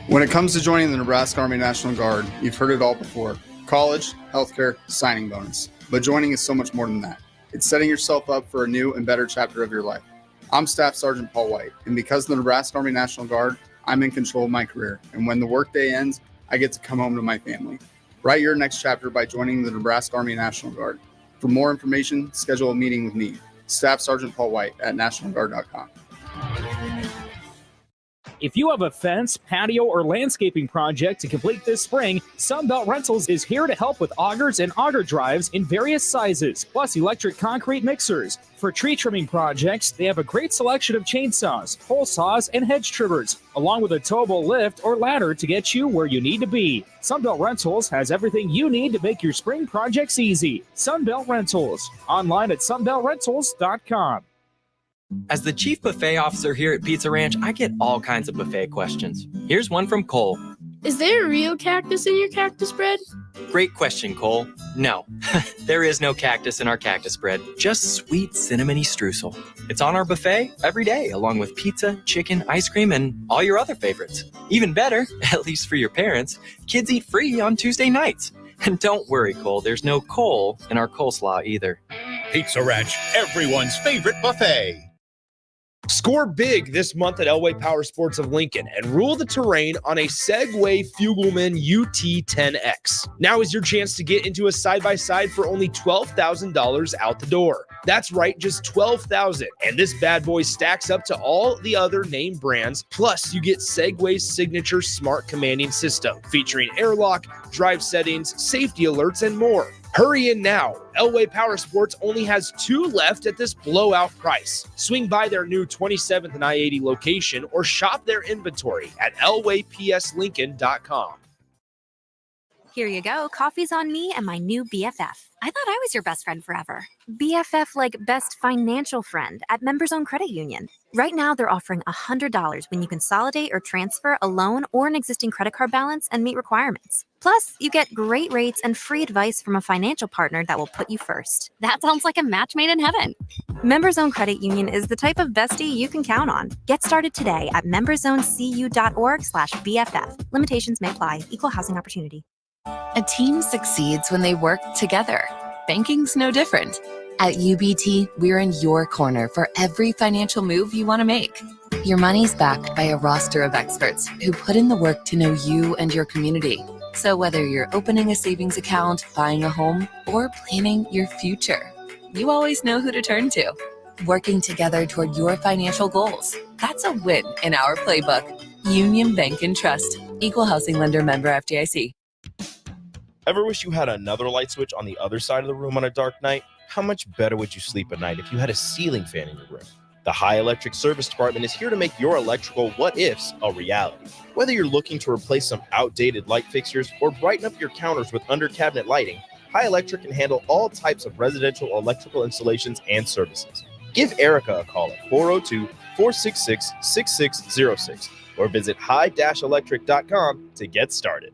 When it comes to joining the Nebraska Army National Guard, you've heard it all before. College, healthcare, signing bonus. But joining is so much more than that. It's setting yourself up for a new and better chapter of your life. I'm Staff Sergeant Paul White, and because of the Nebraska Army National Guard, I'm in control of my career. And when the workday ends, I get to come home to my family. Write your next chapter by joining the Nebraska Army National Guard. For more information, schedule a meeting with me, Staff Sergeant Paul White at nationalguard.com. If you have a fence, patio, or landscaping project to complete this spring, Sunbelt Rentals is here to help with augers and auger drives in various sizes, plus electric concrete mixers. For tree trimming projects, they have a great selection of chainsaws, pole saws, and hedge trimmers, along with a towable lift or ladder to get you where you need to be. Sunbelt Rentals has everything you need to make your spring projects easy. Sunbelt Rentals, online at sunbeltrentals.com. As the chief buffet officer here at Pizza Ranch, I get all kinds of buffet questions. Here's one from Cole. Is there a real cactus in your cactus bread? Great question, Cole. No, there is no cactus in our cactus bread, just sweet cinnamony streusel. It's on our buffet every day, along with pizza, chicken, ice cream, and all your other favorites. Even better, at least for your parents, kids eat free on Tuesday nights. And don't worry, Cole, there's no coal in our coleslaw either. Pizza Ranch, everyone's favorite buffet. Score big this month at Elway Power Sports of Lincoln and rule the terrain on a Segway Fugelman UT10X. Now is your chance to get into a side-by-side for only $12,000 out the door. That's right, just $12,000. And this bad boy stacks up to all the other name brands. Plus, you get Segway's signature smart commanding system featuring airlock, drive settings, safety alerts, and more. Hurry in now. Elway Power Sports only has 2 left at this blowout price. Swing by their new 27th and I-80 location or shop their inventory at elwaypslincoln.com. Here you go. Coffee's on me and my new BFF. I thought I was your best friend forever. BFF like best financial friend at Members Owned Credit Union. Right now, they're offering $100 when you consolidate or transfer a loan or an existing credit card balance and meet requirements. Plus, you get great rates and free advice from a financial partner that will put you first. That sounds like a match made in heaven. Members Owned Credit Union is the type of bestie you can count on. Get started today at membersownedcu.org/BFF. Limitations may apply. Equal housing opportunity. A team succeeds when they work together. Banking's no different. At UBT, we're in your corner for every financial move you want to make. Your money's backed by a roster of experts who put in the work to know you and your community. So whether you're opening a savings account, buying a home, or planning your future, you always know who to turn to. Working together toward your financial goals. That's a win in our playbook. Union Bank and Trust. Equal housing lender, member FDIC. Ever wish you had another light switch on the other side of the room on a dark night? How much better would you sleep at night if you had a ceiling fan in your room? The High Electric Service Department is here to make your electrical what-ifs a reality. Whether you're looking to replace some outdated light fixtures or brighten up your counters with under-cabinet lighting, High Electric can handle all types of residential electrical installations and services. Give Erica a call at 402-466-6606 or visit high-electric.com to get started.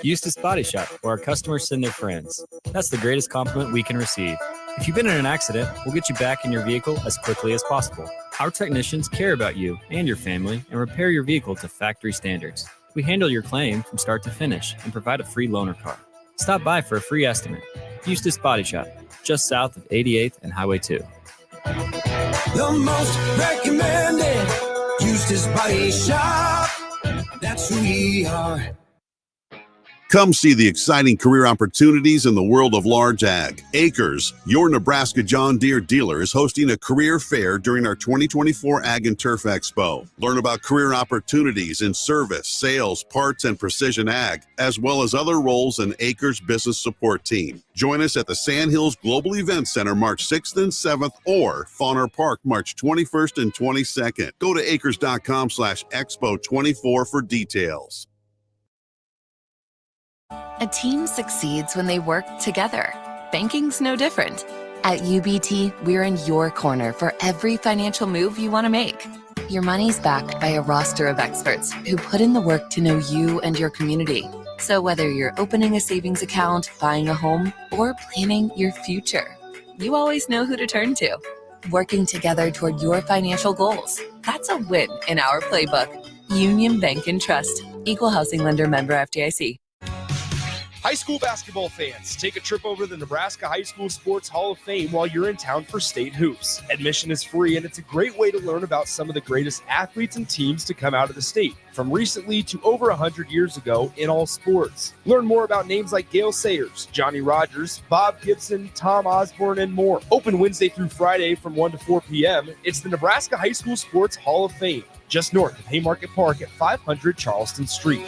Eustace Body Shop, where our customers send their friends. That's the greatest compliment we can receive. If you've been in an accident, we'll get you back in your vehicle as quickly as possible. Our technicians care about you and your family and repair your vehicle to factory standards. We handle your claim from start to finish and provide a free loaner car. Stop by for a free estimate. Eustace Body Shop, just south of 88th and Highway 2. The most recommended Eustace Body Shop. That's who we are. Come see the exciting career opportunities in the world of large ag. Acres, your Nebraska John Deere dealer, is hosting a career fair during our 2024 Ag and Turf Expo. Learn about career opportunities in service, sales, parts, and precision ag, as well as other roles in Acres business support team. Join us at the Sandhills Global Event Center March 6th and 7th or Fauner Park March 21st and 22nd. Go to acres.com/expo24 for details. A team succeeds when they work together. Banking's no different. At UBT, we're in your corner for every financial move you want to make. Your money's backed by a roster of experts who put in the work to know you and your community. So whether you're opening a savings account, buying a home, or planning your future, you always know who to turn to. Working together toward your financial goals. That's a win in our playbook. Union Bank and Trust. Equal housing lender, member FDIC. High school basketball fans, take a trip over to the Nebraska High School Sports Hall of Fame while you're in town for state hoops. Admission is free, and it's a great way to learn about some of the greatest athletes and teams to come out of the state, from recently to over 100 years ago in all sports. Learn more about names like Gale Sayers, Johnny Rogers, Bob Gibson, Tom Osborne, and more. Open Wednesday through Friday from 1 to 4 p.m. It's the Nebraska High School Sports Hall of Fame, just north of Haymarket Park at 500 Charleston Street.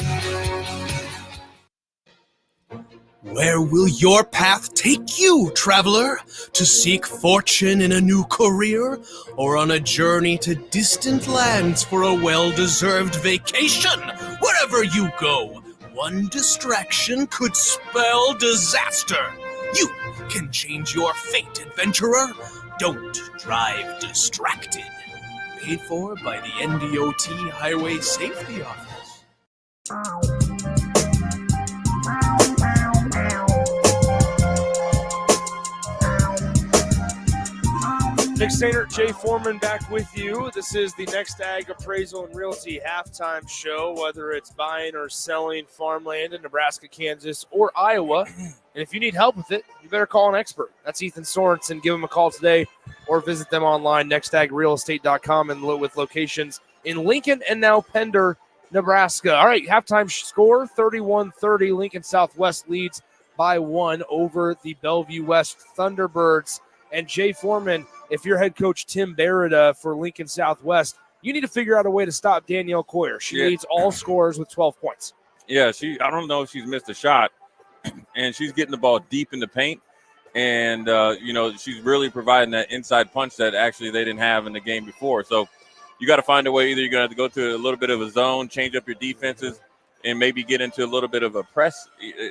Where will your path take you, traveler? To seek fortune in a new career, or on a journey to distant lands for a well-deserved vacation? Wherever you go, one distraction could spell disaster. You can change your fate, adventurer. Don't drive distracted. Paid for by the NDOT Highway Safety Office. Nick Sainert, Jay Foreman back with you. This is the Next Ag Appraisal and Realty halftime show, whether it's buying or selling farmland in Nebraska, Kansas, or Iowa. And if you need help with it, you better call an expert. That's Ethan Sorensen. Give him a call today or visit them online, nextagrealestate.com, and with locations in Lincoln and now Pender, Nebraska. All right, halftime score, 31-30. Lincoln Southwest leads by 1 over the Bellevue West Thunderbirds. And Jay Foreman, if you're head coach Tim Berida for Lincoln Southwest, you need to figure out a way to stop Danielle Coyer. She leads all scorers with 12 points. Yeah, I don't know if she's missed a shot, and she's getting the ball deep in the paint. And, she's really providing that inside punch that actually they didn't have in the game before. So you got to find a way. Either you're going to have to go to a little bit of a zone, change up your defenses, and maybe get into a little bit of a press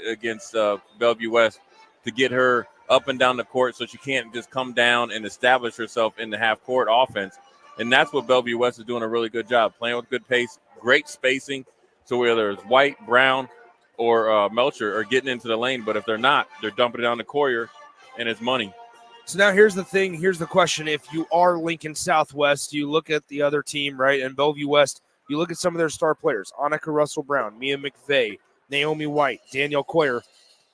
against Bellevue West to get her up and down the court so she can't just come down and establish herself in the half-court offense. And that's what Bellevue West is doing a really good job, playing with good pace, great spacing. So whether it's White, Brown, or Melcher are getting into the lane, but if they're not, they're dumping it down to Coyer, and it's money. So now here's the thing. Here's the question. If you are Lincoln Southwest, you look at the other team, right, and Bellevue West, you look at some of their star players, Annika Russell-Brown, Mia McVeigh, Naomi White, Danielle Coyer.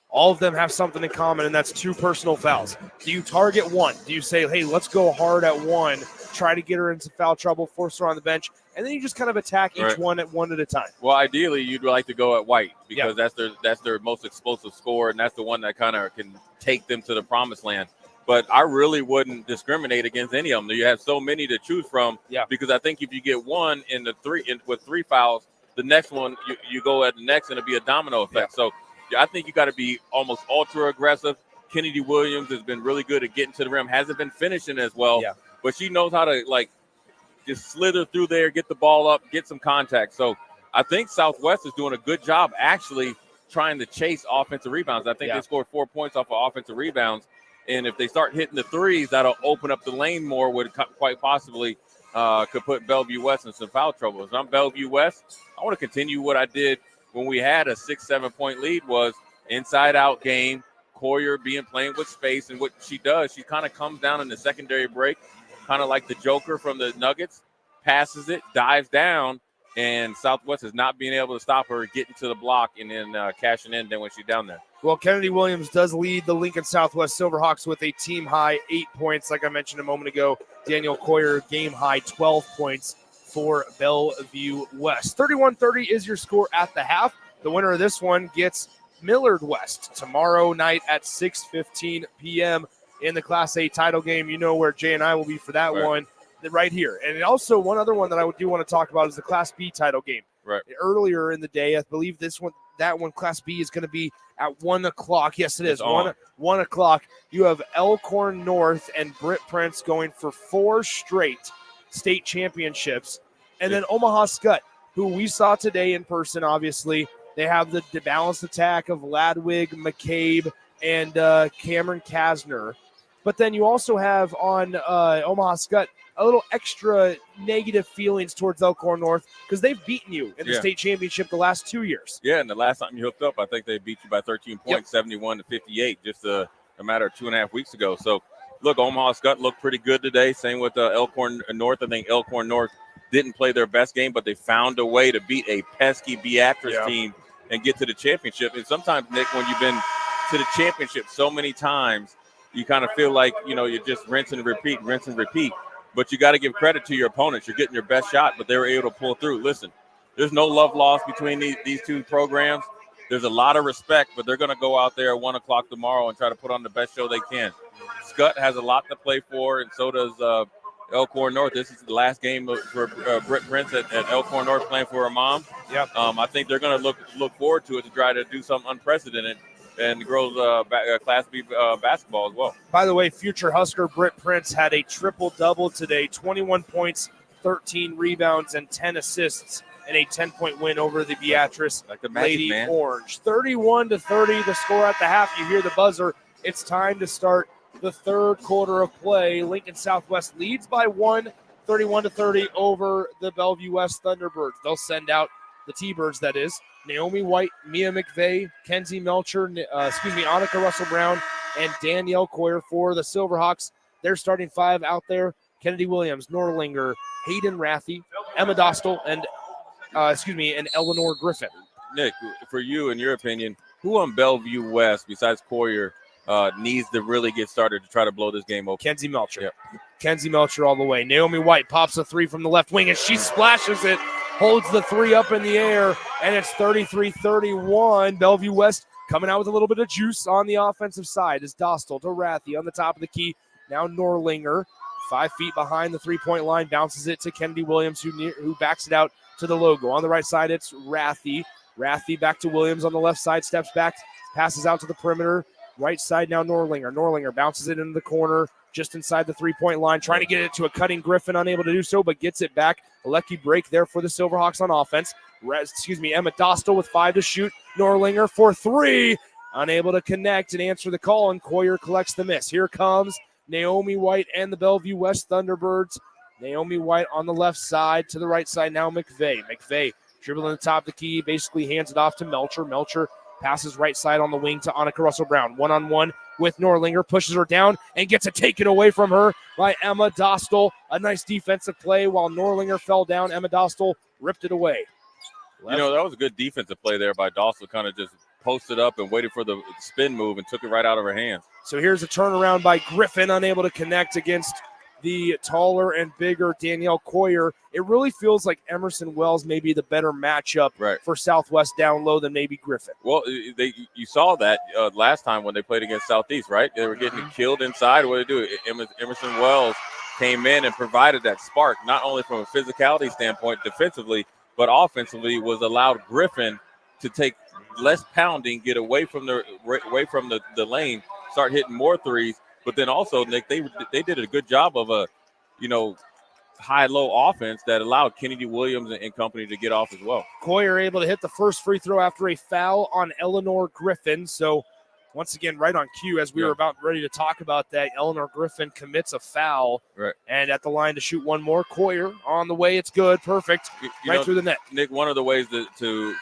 All of them have something in common, and that's 2 personal fouls. Do you target one? Do you say, hey, let's go hard at one, try to get her into foul trouble, force her on the bench, and then you just kind of attack each one at a time? Well, ideally, you'd like to go at White because that's their most explosive scorer, and that's the one that kind of can take them to the promised land. But I really wouldn't discriminate against any of them. You have so many to choose from because I think if you get one with 3 fouls, the next one, you go at the next, and it'll be a domino effect. So I think you got to be almost ultra aggressive. Kennedy Williams has been really good at getting to the rim. Hasn't been finishing as well, but she knows how to just slither through there, get the ball up, get some contact. So I think Southwest is doing a good job actually trying to chase offensive rebounds. I think they scored 4 points off of offensive rebounds, and if they start hitting the threes, that'll open up the lane more. Would quite possibly could put Bellevue West in some foul trouble. If I'm Bellevue West, I want to continue what I did when we had a 6-7 point lead, was inside-out game, Coyer playing with space. And what she does, she kind of comes down in the secondary break, kind of like the Joker from the Nuggets, passes it, dives down, and Southwest is not being able to stop her getting to the block and then cashing in then when she's down there. Well, Kennedy Williams does lead the Lincoln Southwest Silverhawks with a team-high 8 points. Like I mentioned a moment ago, Danielle Coyer, game-high 12 points for Bellevue West. 31-30 is your score at the half. The winner of this one gets Millard West tomorrow night at 6:15 p.m. in the Class A title game. You know where Jay and I will be for that one right here. And also one other one that I do want to talk about is the Class B title game. Right. Earlier in the day, I believe that one, Class B, is going to be at 1 o'clock. Yes, it is. 1 o'clock. You have Elkhorn North and Britt Prince going for 4 straight state championships. And then Omaha Skutt, who we saw today in person, obviously. They have the balanced attack of Ladwig, McCabe, and Cameron Kasner. But then you also have on Omaha Skutt a little extra negative feelings towards Elkhorn North because they've beaten you in the state championship the last 2 years. Yeah, and the last time you hooked up, I think they beat you by 13 points, 71-58, just a matter of 2.5 weeks ago. So, look, Omaha Skutt looked pretty good today. Same with Elkhorn North. I think Elkhorn North didn't play their best game, but they found a way to beat a pesky Beatrice team and get to the championship. And sometimes, Nick, when you've been to the championship so many times, you kind of feel like, you're just rinse and repeat. But you got to give credit to your opponents. You're getting your best shot, but they were able to pull through. Listen, there's no love lost between these two programs. There's a lot of respect, but they're going to go out there at 1 o'clock tomorrow and try to put on the best show they can. Skutt has a lot to play for, and so does Elkhorn North. This is the last game for Britt Prince at Elkhorn North playing for her mom. Yep. I think they're going to look forward to it to try to do something unprecedented and the girls' Class B basketball as well. By the way, future Husker Britt Prince had a triple-double today, 21 points, 13 rebounds, and 10 assists in a 10-point win over the Beatrice Lady Orange. 31-30, the score at the half. You hear the buzzer. It's time to start the third quarter of play. Lincoln Southwest leads by 1, 31-30 over the Bellevue West Thunderbirds. They'll send out the T-Birds, that is. Naomi White, Mia McVeigh, Kenzie Melcher, Annika Russell-Brown, and Danielle Coyer for the Silverhawks. Their starting 5 out there: Kennedy Williams, Norlinger, Hayden Rathie, Emma Dostal, and Eleanor Griffin. Nick, for you, in your opinion, who on Bellevue West, besides Coyer, needs to really get started to try to blow this game open? Kenzie Melcher. Yep. Kenzie Melcher all the way. Naomi White pops a 3 from the left wing, and she splashes it, holds the 3 up in the air, and it's 33-31. Bellevue West coming out with a little bit of juice on the offensive side is Dostal to Rathie on the top of the key. Now Norlinger, 5 feet behind the three-point line, bounces it to Kennedy Williams, who backs it out to the logo. On the right side, it's Rathie. Rathie back to Williams on the left side, steps back, passes out to the perimeter. Right side now Norlinger. Norlinger bounces it into the corner, just inside the three-point line, trying to get it to a cutting Griffin, unable to do so, but gets it back. A lucky break there for the Silverhawks on offense. Emma Dostal with 5 to shoot. Norlinger for 3, unable to connect and answer the call, and Coyer collects the miss. Here comes Naomi White and the Bellevue West Thunderbirds. Naomi White on the left side, to the right side now McVeigh. McVeigh dribbling the top of the key, basically hands it off to Melcher. Melcher passes right side on the wing to Annika Russell-Brown. One-on-one with Norlinger, pushes her down and gets it taken away from her by Emma Dostal. A nice defensive play while Norlinger fell down. Emma Dostal ripped it away. That was a good defensive play there by Dostal, kind of just posted up and waited for the spin move and took it right out of her hands. So here's a turnaround by Griffin, unable to connect against the taller and bigger Danielle Coyer. It really feels like Emerson Wells may be the better matchup for Southwest down low than maybe Griffin. Well, you saw that last time when they played against Southeast, right? They were getting killed inside. What did they do? Emerson Wells came in and provided that spark, not only from a physicality standpoint defensively, but offensively was allowed Griffin to take less pounding, get away from the lane, start hitting more threes. But then also, Nick, they did a good job of a, high-low offense that allowed Kennedy Williams and company to get off as well. Coyer able to hit the first free throw after a foul on Eleanor Griffin. So, once again, right on cue as we were about ready to talk about that, Eleanor Griffin commits a foul. Right. And at the line to shoot one more. Coyer on the way. It's good. Perfect. Through the net. Nick, one of the ways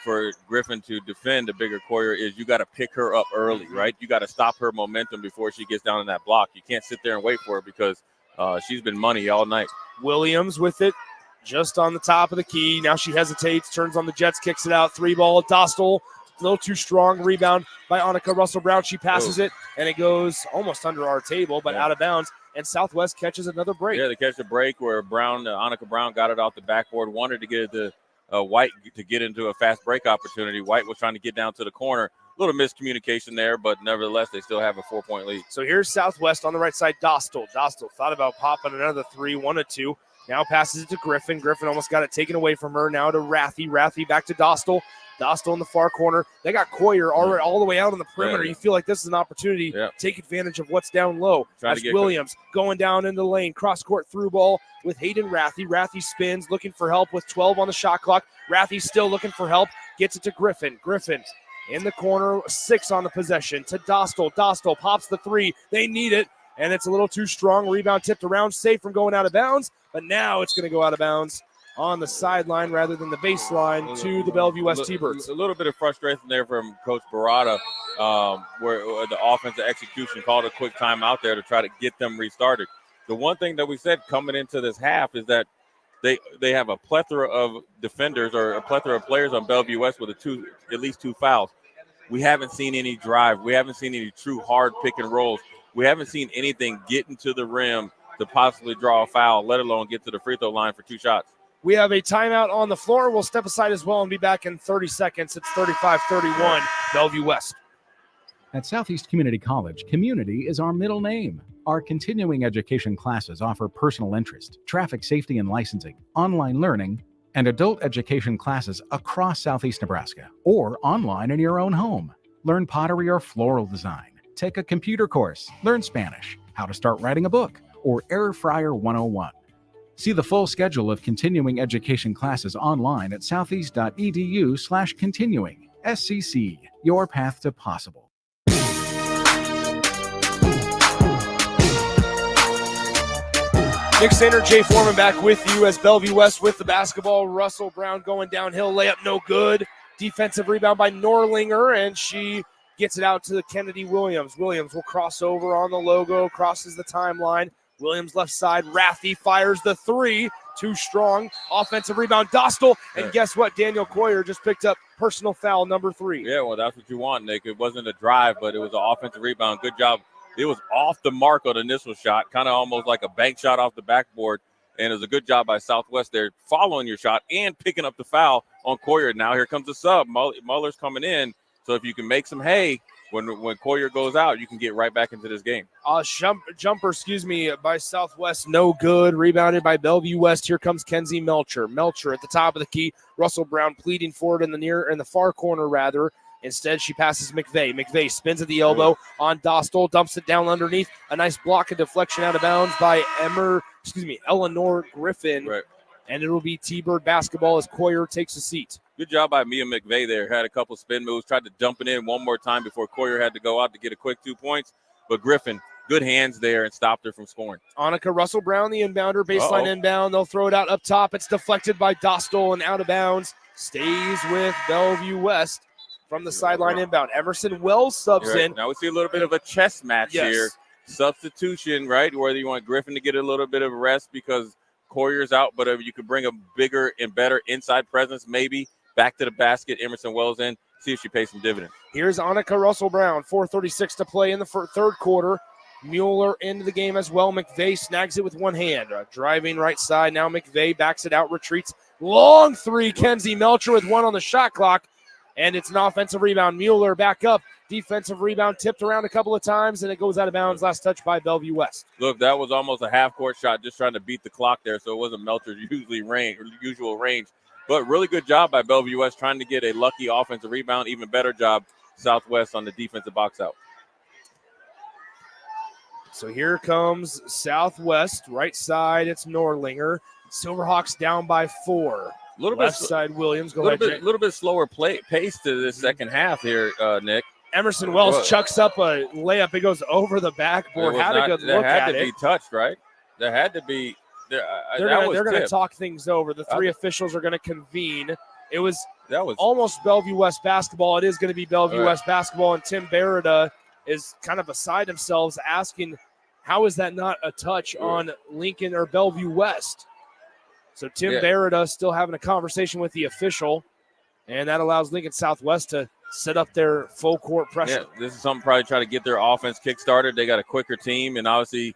for Griffin to defend a bigger Coyer is you got to pick her up early, right? You got to stop her momentum before she gets down in that block. You can't sit there and wait for her because she's been money all night. Williams with it just on the top of the key. Now she hesitates, turns on the Jets, kicks it out. 3-ball. Dostal, a little too strong. Rebound by Annika Russell-Brown. She passes it, and it goes almost under our table, but out of bounds. And Southwest catches another break. Yeah, they catch a break where Annika Brown got it off the backboard, wanted to get it to White to get into a fast break opportunity. White was trying to get down to the corner. little miscommunication there, but nevertheless, they still have a 4-point lead. So here's Southwest on the right side, Dostal. Dostal thought about popping another three, 1-2. Now passes it to Griffin. Griffin almost got it taken away from her. Now to Rathy. Rathy back to Dostal. Dostal in the far corner. They got Coyer already all the way out on the perimeter. Yeah. You feel like this is an opportunity to take advantage of what's down low. Trying That's to get Williams going down into the lane. Cross-court through ball with Hayden Rathy. Rathy spins, looking for help with 12 on the shot clock. Rathy still looking for help. Gets it to Griffin. Griffin in the corner, 6 on the possession to Dostal. Dostal pops the three. They need it, and it's a little too strong. Rebound tipped around, safe from going out of bounds, but now it's going to go out of bounds on the sideline rather than the baseline to the Bellevue West T-Birds. A little bit of frustration there from Coach Barada, where the offensive execution called a quick timeout there to try to get them restarted. The one thing that we said coming into this half is that they have a plethora of defenders or a plethora of players on Bellevue West with at least two fouls. We haven't seen any drive. We haven't seen any true hard pick and rolls. We haven't seen anything getting to the rim to possibly draw a foul, let alone get to the free throw line for 2 shots. We have a timeout on the floor. We'll step aside as well and be back in 30 seconds. It's 35-31, Bellevue West. At Southeast Community College, community is our middle name. Our continuing education classes offer personal interest, traffic safety and licensing, online learning, and adult education classes across Southeast Nebraska or online in your own home. Learn pottery or floral design. Take a computer course. Learn Spanish, how to start writing a book, or Air Fryer 101. See the full schedule of continuing education classes online at southeast.edu/continuing. SCC, your path to possible. Nick Sander, Jay Foreman back with you as Bellevue West with the basketball. Russell Brown going downhill, layup no good. Defensive rebound by Norlinger, and she gets it out to Kennedy Williams. Williams will cross over on the logo, crosses the timeline. Williams left side, Rathy fires the three. Too strong. Offensive rebound, Dostal. And guess what? Daniel Coyer just picked up personal foul number 3. Yeah, well, that's what you want, Nick. It wasn't a drive, but it was an offensive rebound. Good job. It was off the mark on the initial shot, kind of almost like a bank shot off the backboard. And it was a good job by Southwest there following your shot and picking up the foul on Coyer. Now here comes the sub. Muller's coming in. So if you can make some hay when Coyer goes out, you can get right back into this game. Jumper, by Southwest, no good. Rebounded by Bellevue West. Here comes Kenzie Melcher. Melcher at the top of the key. Russell Brown pleading forward in the far corner, rather. Instead, she passes McVeigh. McVeigh spins at the elbow on Dostal, dumps it down underneath. A nice block and deflection out of bounds by Eleanor Griffin. Right. And it will be T-Bird basketball as Coyer takes a seat. Good job by Mia McVeigh there. Had a couple spin moves, tried to dump it in one more time before Coyer had to go out to get a quick 2 points. But Griffin, good hands there and stopped her from scoring. Annika Russell Brown, the inbounder, baseline inbound. They'll throw it out up top. It's deflected by Dostal and out of bounds. Stays with Bellevue West from the sideline inbound. Emerson Wells subs in. Now we see a little bit of a chess match here. Substitution, right? Whether you want Griffin to get a little bit of rest because Coyer's out, but if you could bring a bigger and better inside presence, maybe back to the basket, Emerson Wells in, see if she pays some dividends. Here's Annika Russell Brown, 4:36 to play in the third quarter. Mueller into the game as well. McVeigh snags it with one hand. Driving right side. Now McVeigh backs it out, retreats. Long three. Kenzie Melcher with one on the shot clock. And it's an offensive rebound. Mueller back up. Defensive rebound tipped around a couple of times, and it goes out of bounds. Last touch by Bellevue West. Look, that was almost a half-court shot, just trying to beat the clock there, so it wasn't Melcher's usual range. But really good job by Bellevue West trying to get a lucky offensive rebound. Even better job, Southwest on the defensive box out. So here comes Southwest. Right side, it's Norlinger. Silverhawks down by 4. Left side, Williams. Go ahead, Jay. A little bit slower pace to this second half here, Nick. Emerson Wells chucks up a layup. It goes over the backboard. Had a good look at it. That had to be touched, right? There had to be. They're going to talk things over. The three officials are going to convene. That was almost Bellevue West basketball. It is going to be Bellevue West basketball, and Tim Barreda is kind of beside themselves asking, how is that not a touch on Lincoln or Bellevue West? So Tim Barreda still having a conversation with the official, and that allows Lincoln Southwest to set up their full court pressure. Yeah, this is something probably try to get their offense kick-started. They got a quicker team, and obviously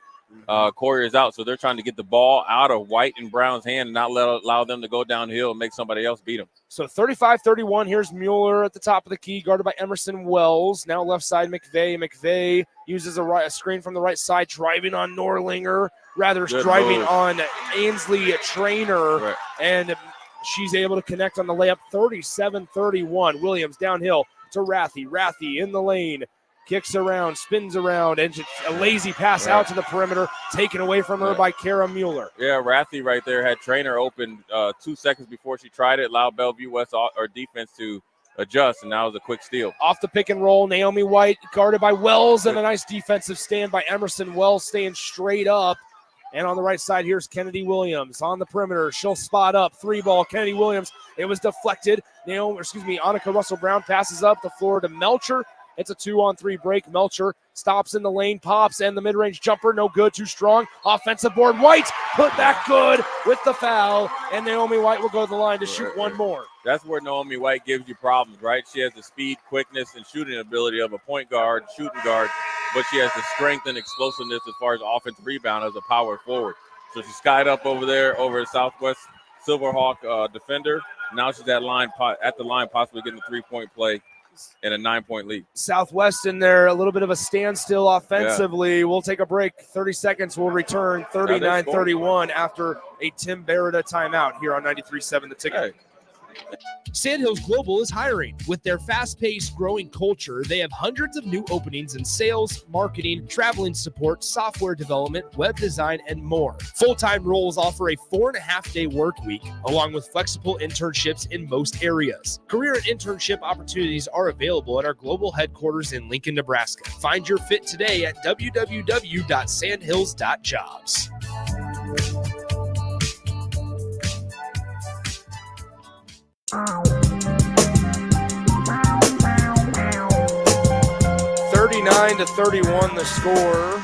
Courier is out, so they're trying to get the ball out of White and Brown's hand and not allow them to go downhill and make somebody else beat them. So 35-31, here's Mueller at the top of the key, guarded by Emerson Wells. Now left side, McVeigh. McVeigh uses a screen from the right side, driving on Norlinger, Good driving move. on Ainsley Trainer, Right. and she's able to connect on the layup, 37-31. Williams downhill to Rathy. Rathy in the lane. Kicks around, spins around, and just a lazy pass out to the perimeter, taken away from her by Kara Mueller. Yeah, Rathy right there had Trainer open 2 seconds before she tried it, allowed Bellevue West or defense to adjust, and now it's a quick steal. Off the pick and roll, Naomi White guarded by Wells, and a nice defensive stand by Emerson Wells, staying straight up. And on the right side, here's Williams on the perimeter. She'll spot up, 3-ball. Kennedy Williams, it was deflected. Annika Russell-Brown passes up the floor to Melcher. It's a 2-on-3 break. Melcher stops in the lane, pops, and the mid-range jumper, no good, too strong. Offensive board, White put back good with the foul, and Naomi White will go to the line to shoot one more. That's where Naomi White gives you problems, right? She has the speed, quickness, and shooting ability of a point guard, shooting guard, but she has the strength and explosiveness as far as offensive rebound as a power forward. So she skied up over there over a Southwest Silverhawk defender. Now she's at the line, possibly getting a 3-point play and a 9-point lead. Southwest in there, a little bit of a standstill offensively. We'll take a break. 30 seconds. We'll return 39-31 after a Tim Beretta timeout here on 93.7 The Ticket. Sandhills Global is hiring. With their fast-paced, growing culture, they have hundreds of new openings in sales, marketing, traveling support, software development, web design, and more. Full-time roles offer a 4.5-day work week, along with flexible internships in most areas. Career and internship opportunities are available at our global headquarters in Lincoln, Nebraska. Find your fit today at www.sandhills.jobs. Oh. 39-31 the score.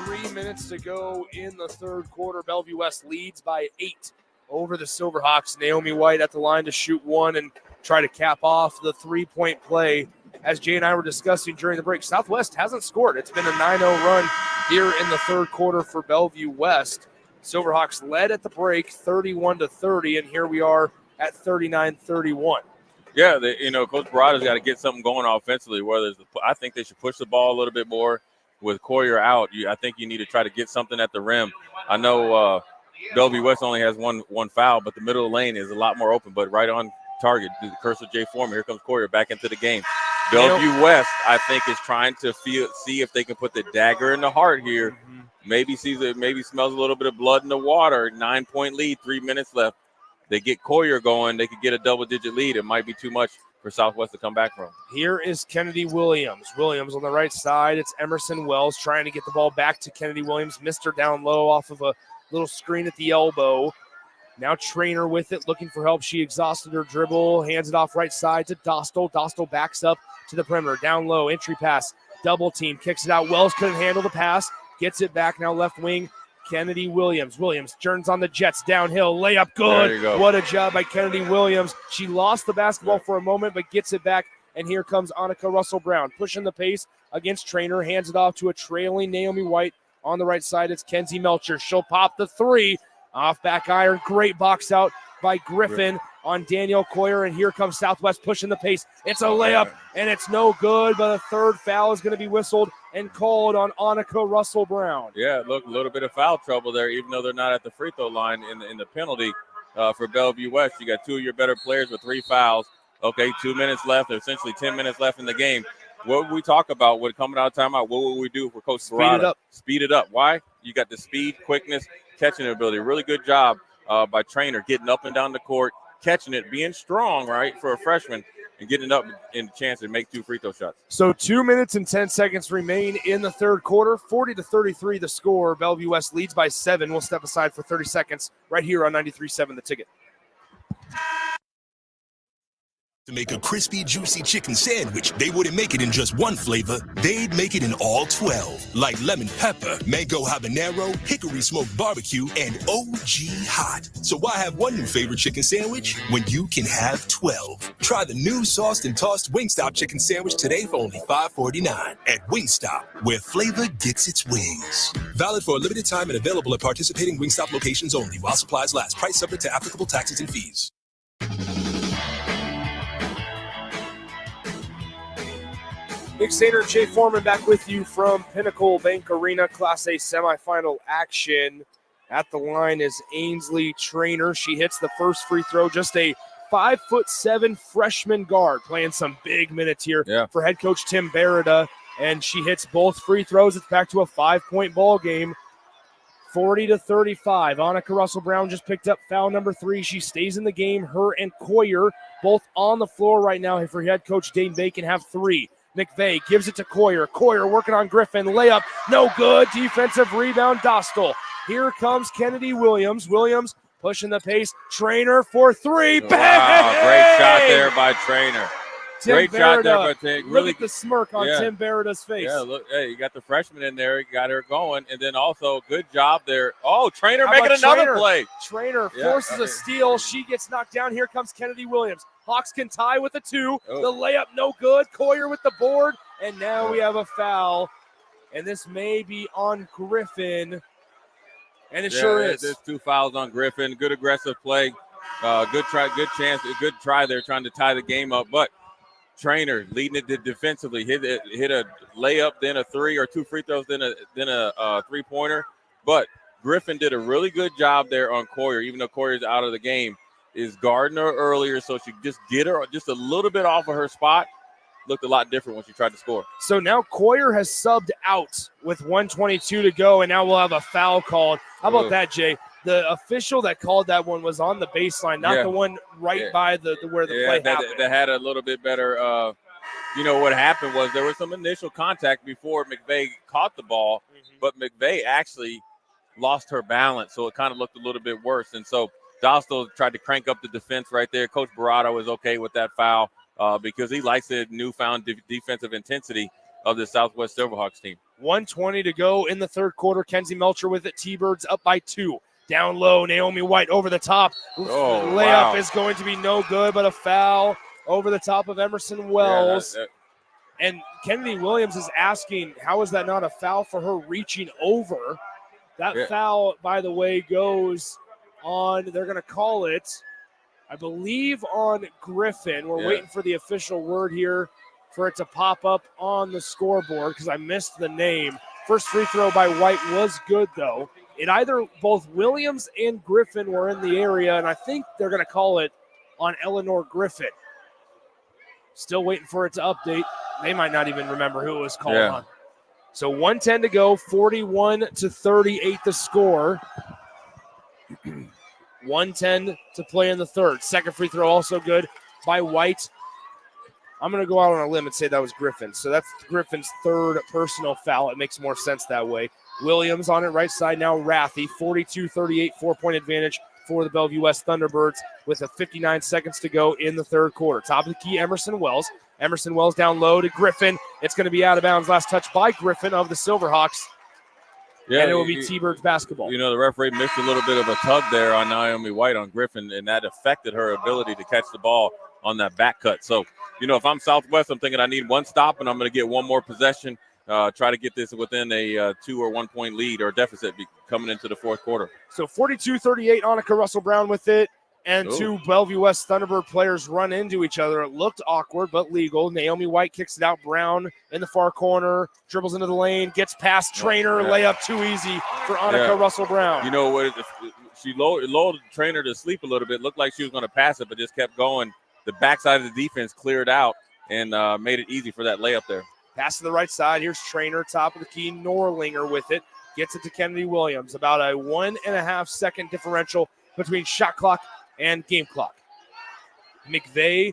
3 minutes to go in the third quarter. Bellevue West leads by 8 over the Silverhawks. Naomi White at the line to shoot one and try to cap off the 3-point play. As Jay and I were discussing during the break, Southwest hasn't scored. It's been a 9-0 run here in the third quarter for Bellevue West. Silverhawks led at the break 31-30, and here we are at 39-31. Yeah, Coach Barada's got to get something going offensively. I think they should push the ball a little bit more with Courier out. I think you need to try to get something at the rim. I know Bellevue West only has one foul, but the middle of the lane is a lot more open, but right on target. The curse of Jay Foreman. Here comes Courier back into the game. Bellevue West, I think, is trying to see if they can put the dagger in the heart here. Maybe smells a little bit of blood in the water. 9-point lead, 3 minutes left. They get Courier going, they could get a double-digit lead. It might be too much for Southwest to come back from. Here is Kennedy Williams. Williams on the right side. It's Emerson Wells trying to get the ball back to Kennedy Williams. Missed her down low off of a little screen at the elbow. Now Trainer with it, looking for help. She exhausted her dribble, hands it off right side to Dostal. Dostal backs up to the perimeter. Down low, entry pass, double team, kicks it out. Wells couldn't handle the pass. Gets it back, now left wing. Kennedy Williams. Williams turns on the Jets downhill. Layup good. There you go. What a job by Kennedy Williams. She lost the basketball for a moment, but gets it back. And here comes Annika Russell-Brown, pushing the pace against Trainer. Hands it off to a trailing Naomi White. On the right side, it's Kenzie Melcher. She'll pop the three. Off back iron. Great box out by Griffin on Danielle Coyer. And here comes Southwest pushing the pace. It's a layup, and it's no good, but a third foul is going to be whistled and called on Annika Russell-Brown. Yeah, look, a little bit of foul trouble there, even though they're not at the free throw line in the penalty for Bellevue West. You got two of your better players with 3 fouls. Okay, 2 minutes left, essentially 10 minutes left in the game. What would we talk about when coming out of timeout? What would we do for Coach Barada? Speed it up. Speed it up. Why? You got the speed, quickness, catching ability. Really good job by Trainer getting up and down the court, catching it, being strong, right, for a freshman, and getting up in the chance to make 2 free throw shots. So 2 minutes and 10 seconds remain in the third quarter. 40-33 the score. Bellevue West leads by 7. We'll step aside for 30 seconds right here on 93.7 The Ticket. To make a crispy, juicy chicken sandwich, they wouldn't make it in just one flavor. They'd make it in all 12, like lemon pepper, mango habanero, hickory smoked barbecue, and OG hot. So why have one new favorite chicken sandwich when you can have 12? Try the new sauced and tossed Wingstop chicken sandwich today for only $5.49 at Wingstop, where flavor gets its wings. Valid for a limited time and available at participating Wingstop locations only while supplies last. Price subject to applicable taxes and fees. Nick Sainer, Jay Foreman back with you from Pinnacle Bank Arena Class A semifinal action. At the line is Ainsley Trainer. She hits the first free throw, just a 5'7" freshman guard, playing some big minutes here for head coach Tim Berida, and she hits both free throws. It's back to a 5-point ball game, 40-35. Annika Russell-Brown just picked up foul number 3. She stays in the game. Her and Coyer both on the floor right now for head coach Dane Bacon have 3. McVeigh gives it to Coyer. Coyer working on Griffin. Layup, no good. Defensive rebound, Dostal. Here comes Kennedy Williams. Williams pushing the pace. Trainer for 3. Bang! Wow, great shot there by Trainer. Great shot there by Trainer. Look at the smirk on Tim Berida's face. Yeah, look, hey, you got the freshman in there. You got her going. And then also, good job there. Oh, Trainer How making about another Trainer? play. Trainer forces a steal. She gets knocked down. Here comes Kennedy Williams. Hawks can tie with a 2. Oh. The layup, no good. Coyer with the board. And now we have a foul. And this may be on Griffin. And it sure is. There's 2 fouls on Griffin. Good aggressive play. Good try, good chance. A good try there trying to tie the game up. But Trainer leading it defensively. Hit a layup, then a 3 or 2 free throws, then a three-pointer. But Griffin did a really good job there on Coyer, even though Coyer's out of the game. Is guarding her earlier, so she just get her just a little bit off of her spot. Looked a lot different when she tried to score. So now Coyer has subbed out with 1:22 to go, and now we'll have a foul called. How about that, Jay? The official that called that one was on the baseline, not the one right by the where the play happened. That had a little bit better. What happened was there was some initial contact before McVeigh caught the ball, but McVeigh actually lost her balance, so it kind of looked a little bit worse. And so Dostal tried to crank up the defense right there. Coach Barado was okay with that foul because he likes the newfound defensive intensity of the Southwest Silverhawks team. 1:20 to go in the third quarter. Kenzie Melcher with it. T-Birds up by 2. Down low, Naomi White over the top. Layup is going to be no good, but a foul over the top of Emerson Wells. And Kennedy Williams is asking, how is that not a foul for her reaching over? That foul, by the way, goes on, they're going to call it, I believe, on Griffin. We're waiting for the official word here for it to pop up on the scoreboard because I missed the name. First free throw by White was good, though. Both Williams and Griffin were in the area, and I think they're going to call it on Eleanor Griffin. Still waiting for it to update. They might not even remember who it was called on. So 1:10 to go, 41-38 the score. 1:10 to play in the third. Second free throw also good by White. I'm going to go out on a limb and say that was Griffin. So that's Griffin's third personal foul. It makes more sense that way. Williams on it right side now. Rathy, 42-38, 4-point advantage for the Bellevue West Thunderbirds with 59 seconds to go in the third quarter. Top of the key, Emerson Wells. Emerson Wells down low to Griffin. It's going to be out of bounds. Last touch by Griffin of the Silverhawks. Yeah, and it will be T-Birds basketball. The referee missed a little bit of a tug there on Naomi White on Griffin, and that affected her ability to catch the ball on that back cut. So, if I'm Southwest, I'm thinking I need one stop, and I'm going to get one more possession, try to get this within a 2 or 1 point lead or deficit coming into the fourth quarter. So 42-38, Annika Russell-Brown with it. And two Bellevue West Thunderbird players run into each other. It looked awkward, but legal. Naomi White kicks it out. Brown in the far corner, dribbles into the lane, gets past Trainer. Layup too easy for Annika Russell-Brown. You know what? She lulled Trainer to sleep a little bit. Looked like she was going to pass it, but just kept going. The backside of the defense cleared out and made it easy for that layup there. Pass to the right side. Here's Trainer, top of the key. Norlinger with it. Gets it to Kennedy Williams. About a 1.5 second differential between shot clock and game clock. McVeigh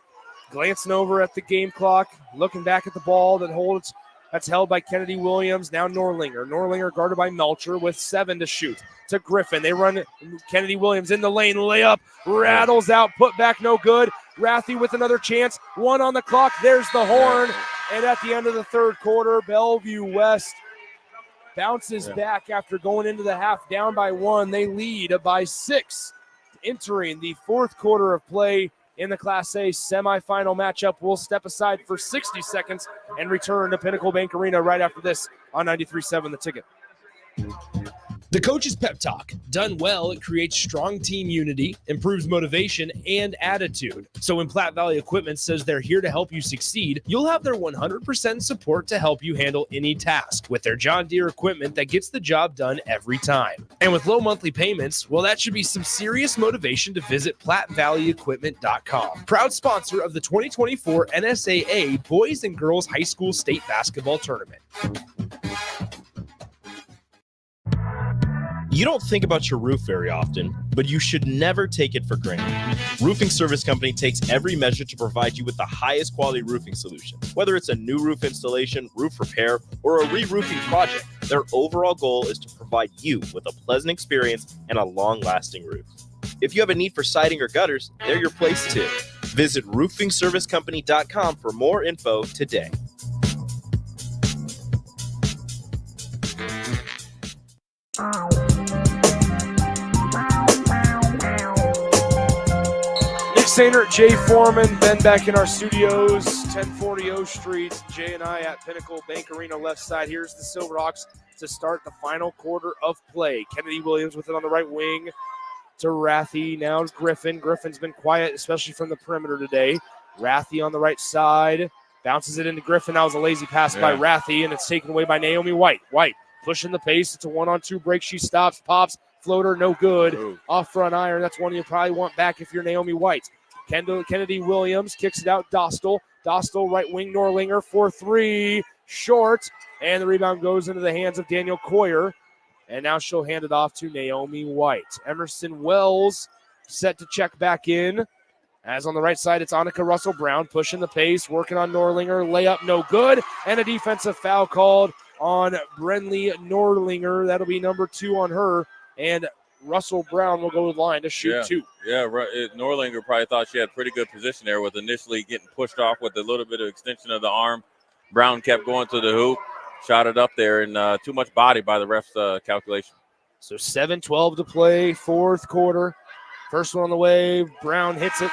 glancing over at the game clock, looking back at the ball that's held by Kennedy Williams. Now Norlinger. Norlinger guarded by Melcher with 7 to shoot. To Griffin. They run Kennedy Williams in the lane. Layup rattles out. Put back no good. Rathie with another chance. 1 on the clock. There's the horn. And at the end of the third quarter, Bellevue West bounces back after going into the half down by 1. They lead by 6, entering the fourth quarter of play in the Class A semifinal matchup. We'll step aside for 60 seconds and return to Pinnacle Bank Arena right after this on 93.7 The Ticket. The Coach's Pep Talk. Done well, it creates strong team unity, improves motivation and attitude. So when Platte Valley Equipment says they're here to help you succeed, you'll have their 100% support to help you handle any task with their John Deere equipment that gets the job done every time. And with low monthly payments, well, that should be some serious motivation to visit PlatteValleyEquipment.com. Proud sponsor of the 2024 NSAA Boys and Girls High School State Basketball Tournament. You don't think about your roof very often, but you should never take it for granted. Roofing Service Company takes every measure to provide you with the highest quality roofing solution. Whether it's a new roof installation, roof repair, or a re-roofing project, their overall goal is to provide you with a pleasant experience and a long-lasting roof. If you have a need for siding or gutters, they're your place too. Visit roofingservicecompany.com for more info today. Sainer, Jay Foreman, Ben back in our studios, 1040 O Street. Jay and I at Pinnacle Bank Arena left side. Here's the Silverhawks to start the final quarter of play. Kennedy Williams with it on the right wing to Rathie. Now Griffin. Griffin's been quiet, especially from the perimeter today. Rathie on the right side. Bounces it into Griffin. That was a lazy pass by Rathie, and it's taken away by Naomi White. White pushing the pace. It's a 1-on-2 break. She stops, pops, floater, no good. Ooh. Off front iron. That's one you probably want back if you're Naomi White. Kennedy Williams kicks it out. Dostal right wing. Norlinger 4-3 short, and the rebound goes into the hands of Daniel Coyer, and now she'll hand it off to Naomi White. Emerson Wells set to check back in. As on the right side, it's Annika Russell-Brown pushing the pace, working on Norlinger. Layup no good, and a defensive foul called on Brenly Norlinger. That'll be number 2 on her, and Russell Brown will go to the line to shoot 2. Yeah, right. Norlinger probably thought she had pretty good position there with initially getting pushed off with a little bit of extension of the arm. Brown kept going to the hoop, shot it up there, and too much body by the ref's calculation. So 7:12 to play, fourth quarter. First one on the way. Brown hits it,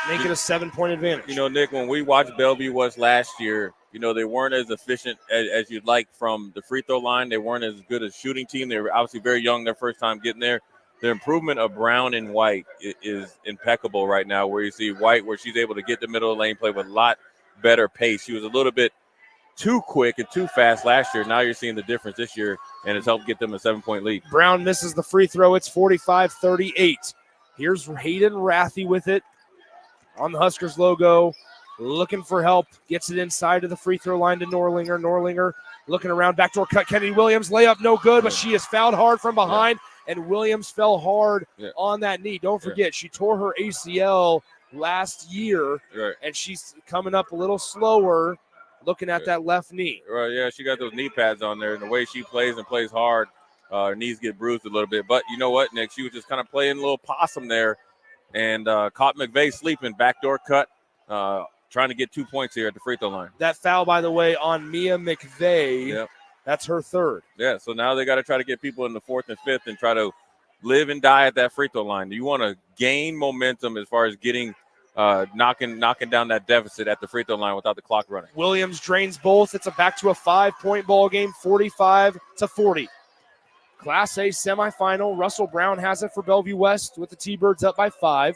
make it a 7-point advantage. You know, Nick, when we watched Bellevue West last year, you know, they weren't as efficient as you'd like from the free throw line. They weren't as good as shooting team. They were obviously very young their first time getting there. The improvement of Brown and White is impeccable right now, where you see White, where she's able to get the middle of the lane, play with a lot better pace. She was a little bit too quick and too fast last year. Now you're seeing the difference this year, and it's helped get them a 7-point lead. Brown misses the free throw. It's 45-38. Here's Hayden Rathie with it on the Huskers logo. Looking for help, gets it inside of the free throw line to Norlinger. Norlinger looking around, backdoor cut. Kennedy Williams, layup no good, but she is fouled hard from behind, and Williams fell hard on that knee. Don't forget, she tore her ACL last year, and she's coming up a little slower, looking at that left knee. Right, yeah, she got those knee pads on there, and the way she plays and plays hard, her knees get bruised a little bit. But you know what, Nick? She was just kind of playing a little possum there, and caught McVeigh sleeping, backdoor cut, trying to get 2 points here at the free throw line. That foul, by the way, on Mia McVeigh. That's her third. Yeah, so now they got to try to get people in the fourth and fifth and try to live and die at that free throw line. You want to gain momentum as far as getting knocking down that deficit at the free throw line without the clock running. Williams drains both. It's back to a 5-point ball game, 45-40. Class A semifinal. Russell Brown has it for Bellevue West with the T-Birds up by 5.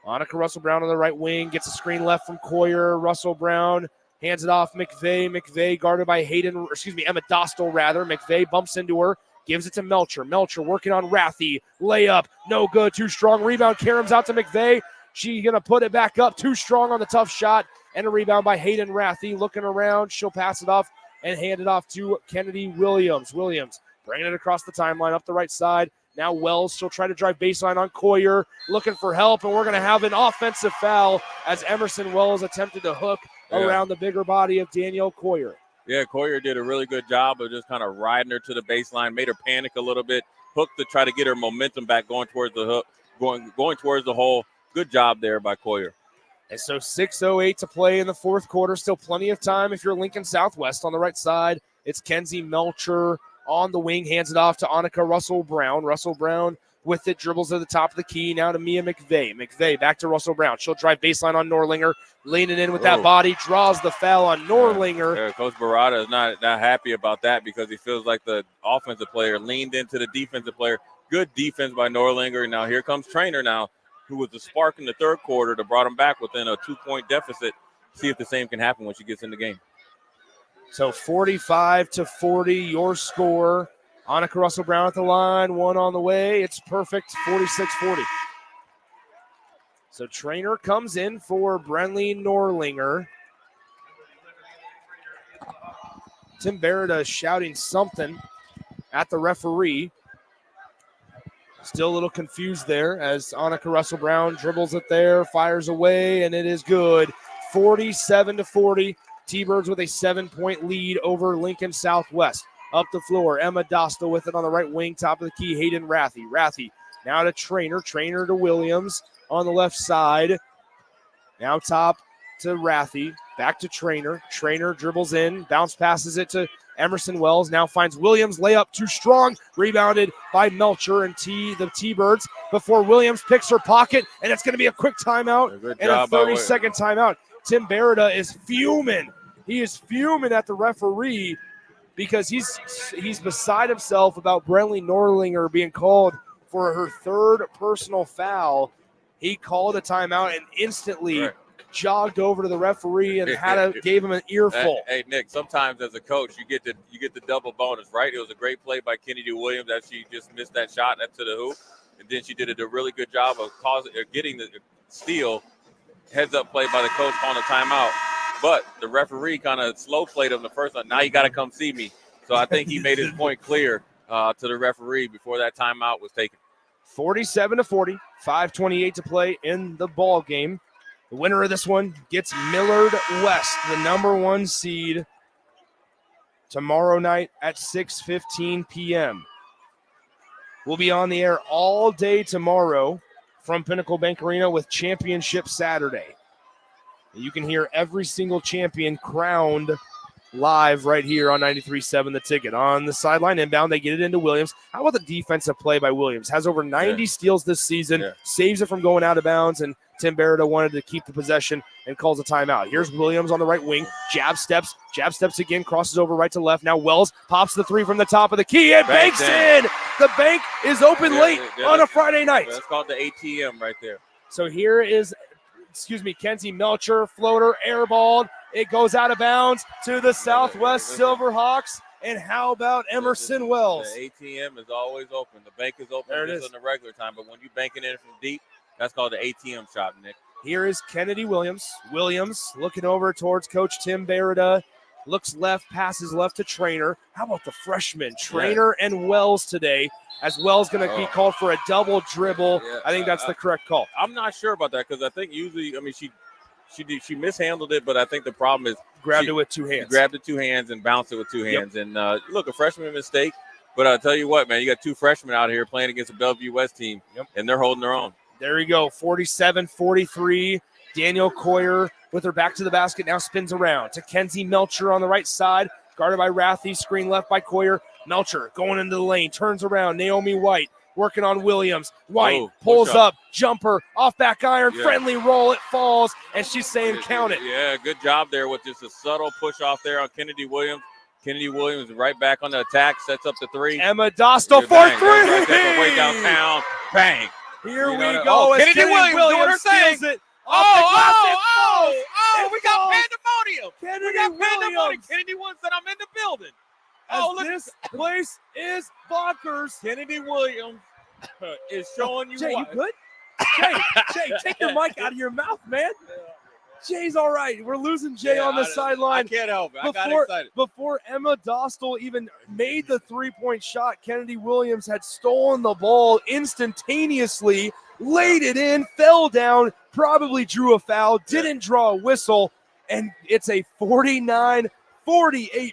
Annika Russell-Brown on the right wing gets a screen left from Coyer. Russell Brown hands it off McVeigh. McVeigh guarded by Emma Dostal rather. McVeigh bumps into her, gives it to Melcher. Melcher working on Rathie. Layup, no good, too strong. Rebound, Karam's out to McVeigh. She's going to put it back up, too strong on the tough shot. And a rebound by Hayden Rathie. Looking around, she'll pass it off and hand it off to Kennedy Williams. Williams bringing it across the timeline up the right side. Now Wells, she'll try to drive baseline on Coyer, looking for help, and we're going to have an offensive foul as Emerson Wells attempted to hook around the bigger body of Danielle Coyer. Yeah, Coyer did a really good job of just kind of riding her to the baseline, made her panic a little bit, hooked to try to get her momentum back going towards the hook, going towards the hole. Good job there by Coyer. And so 6:08 to play in the fourth quarter. Still plenty of time if you're Lincoln Southwest. On the right side, it's Kenzie Melcher on the wing, hands it off to Annika Russell-Brown. Russell-Brown with it, dribbles at the top of the key. Now to Mia McVeigh. McVeigh back to Russell-Brown. She'll drive baseline on Norlinger, leaning in with that body, draws the foul on Norlinger. Yeah, Coach Barada is not happy about that because he feels like the offensive player leaned into the defensive player. Good defense by Norlinger. Now here comes Trainer now, who was the spark in the third quarter that brought him back within a 2-point deficit. See if the same can happen when she gets in the game. So 45-40, your score. Annika Russell-Brown at the line, one on the way. It's perfect, 46-40. So Trainer comes in for Brenly Norlinger. Tim Barrett shouting something at the referee. Still a little confused there as Annika Russell-Brown dribbles it there, fires away, and it is good. 47-40. T-Birds with a 7-point lead over Lincoln Southwest. Up the floor, Emma Dostal with it on the right wing, top of the key, Hayden Rathy. Rathy now to Trainer, Trainer to Williams on the left side. Now top to Rathy, back to Trainer. Trainer dribbles in, bounce passes it to Emerson Wells, now finds Williams, layup too strong, rebounded by Melcher and the T-Birds before Williams picks her pocket, and it's going to be a quick timeout and a 30-second timeout. Tim Barrett is fuming. He is fuming at the referee because he's beside himself about Brenly Norlinger being called for her third personal foul. He called a timeout and instantly jogged over to the referee and gave him an earful. Hey, Nick, sometimes as a coach, you get the double bonus, right? It was a great play by Kennedy Williams that she just missed that shot to the hoop, and then she did a really good job of getting the steal. Heads-up play by the coach calling a timeout. But the referee kind of slow played him the first one. Now you got to come see me. So I think he made his point clear to the referee before that timeout was taken. 47-40, 5:28 to play in the ball game. The winner of this one gets Millard West, the number 1 seed, tomorrow night at 6:15 p.m. We'll be on the air all day tomorrow from Pinnacle Bank Arena with Championship Saturday. You can hear every single champion crowned live right here on 93.7 The Ticket. On the sideline inbound, they get it into Williams. How about the defensive play by Williams? Has over 90 steals this season, saves it from going out of bounds, and Tim Barrett wanted to keep the possession and calls a timeout. Here's Williams on the right wing. Jab steps again, crosses over right to left. Now Wells pops the three from the top of the key and banks in. The bank is open late on a Friday night. That's called the ATM right there. So here is, Kenzie Melcher, floater, airballed. It goes out of bounds to the Southwest Silverhawks. And how about Emerson Wells? The ATM is always open. The bank is open There it just is. in the regular time, but when you bank it in from deep, that's called the ATM shot, Nick. Here is Kennedy Williams. Williams looking over towards Coach Tim Barrett. Looks left, passes left to Trainer. How about the freshman? Trainer and Wells today, as Wells going to be called for a double dribble. I think that's the correct call. I'm not sure about that because I think usually, she mishandled it, but I think the problem is grabbed it with two hands. Grabbed it 2 hands and bounced it with 2 hands. And look, a freshman mistake, but I'll tell you what, man, you got 2 freshmen out here playing against a Bellevue West team, and they're holding their own. There you go, 47-43. Daniel Coyer with her back to the basket now spins around to Kenzie Melcher on the right side, guarded by Rathy, screen left by Coyer. Melcher going into the lane, turns around. Naomi White working on Williams. White pulls up, jumper, off back iron, friendly roll, it falls, and she's saying count it. Yeah, good job there with just a subtle push off there on Kennedy Williams. Kennedy Williams right back on the attack, sets up the 3. Emma Dostal for 3. Right way downtown, bang. Here we go. Kennedy Williams doing her thing. It. We got pandemonium. We got pandemonium. Kennedy Williams said, I'm in the building. Look. This place is bonkers. Kennedy Williams is showing you Jay, what. You good? Jay, take your mic out of your mouth, man. Jay's all right. We're losing Jay on the sideline. I can't help it. I got excited. Before Emma Dostal even made the three-point shot, Kennedy Williams had stolen the ball instantaneously, laid it in, fell down, probably drew a foul, didn't draw a whistle, and it's a 49-48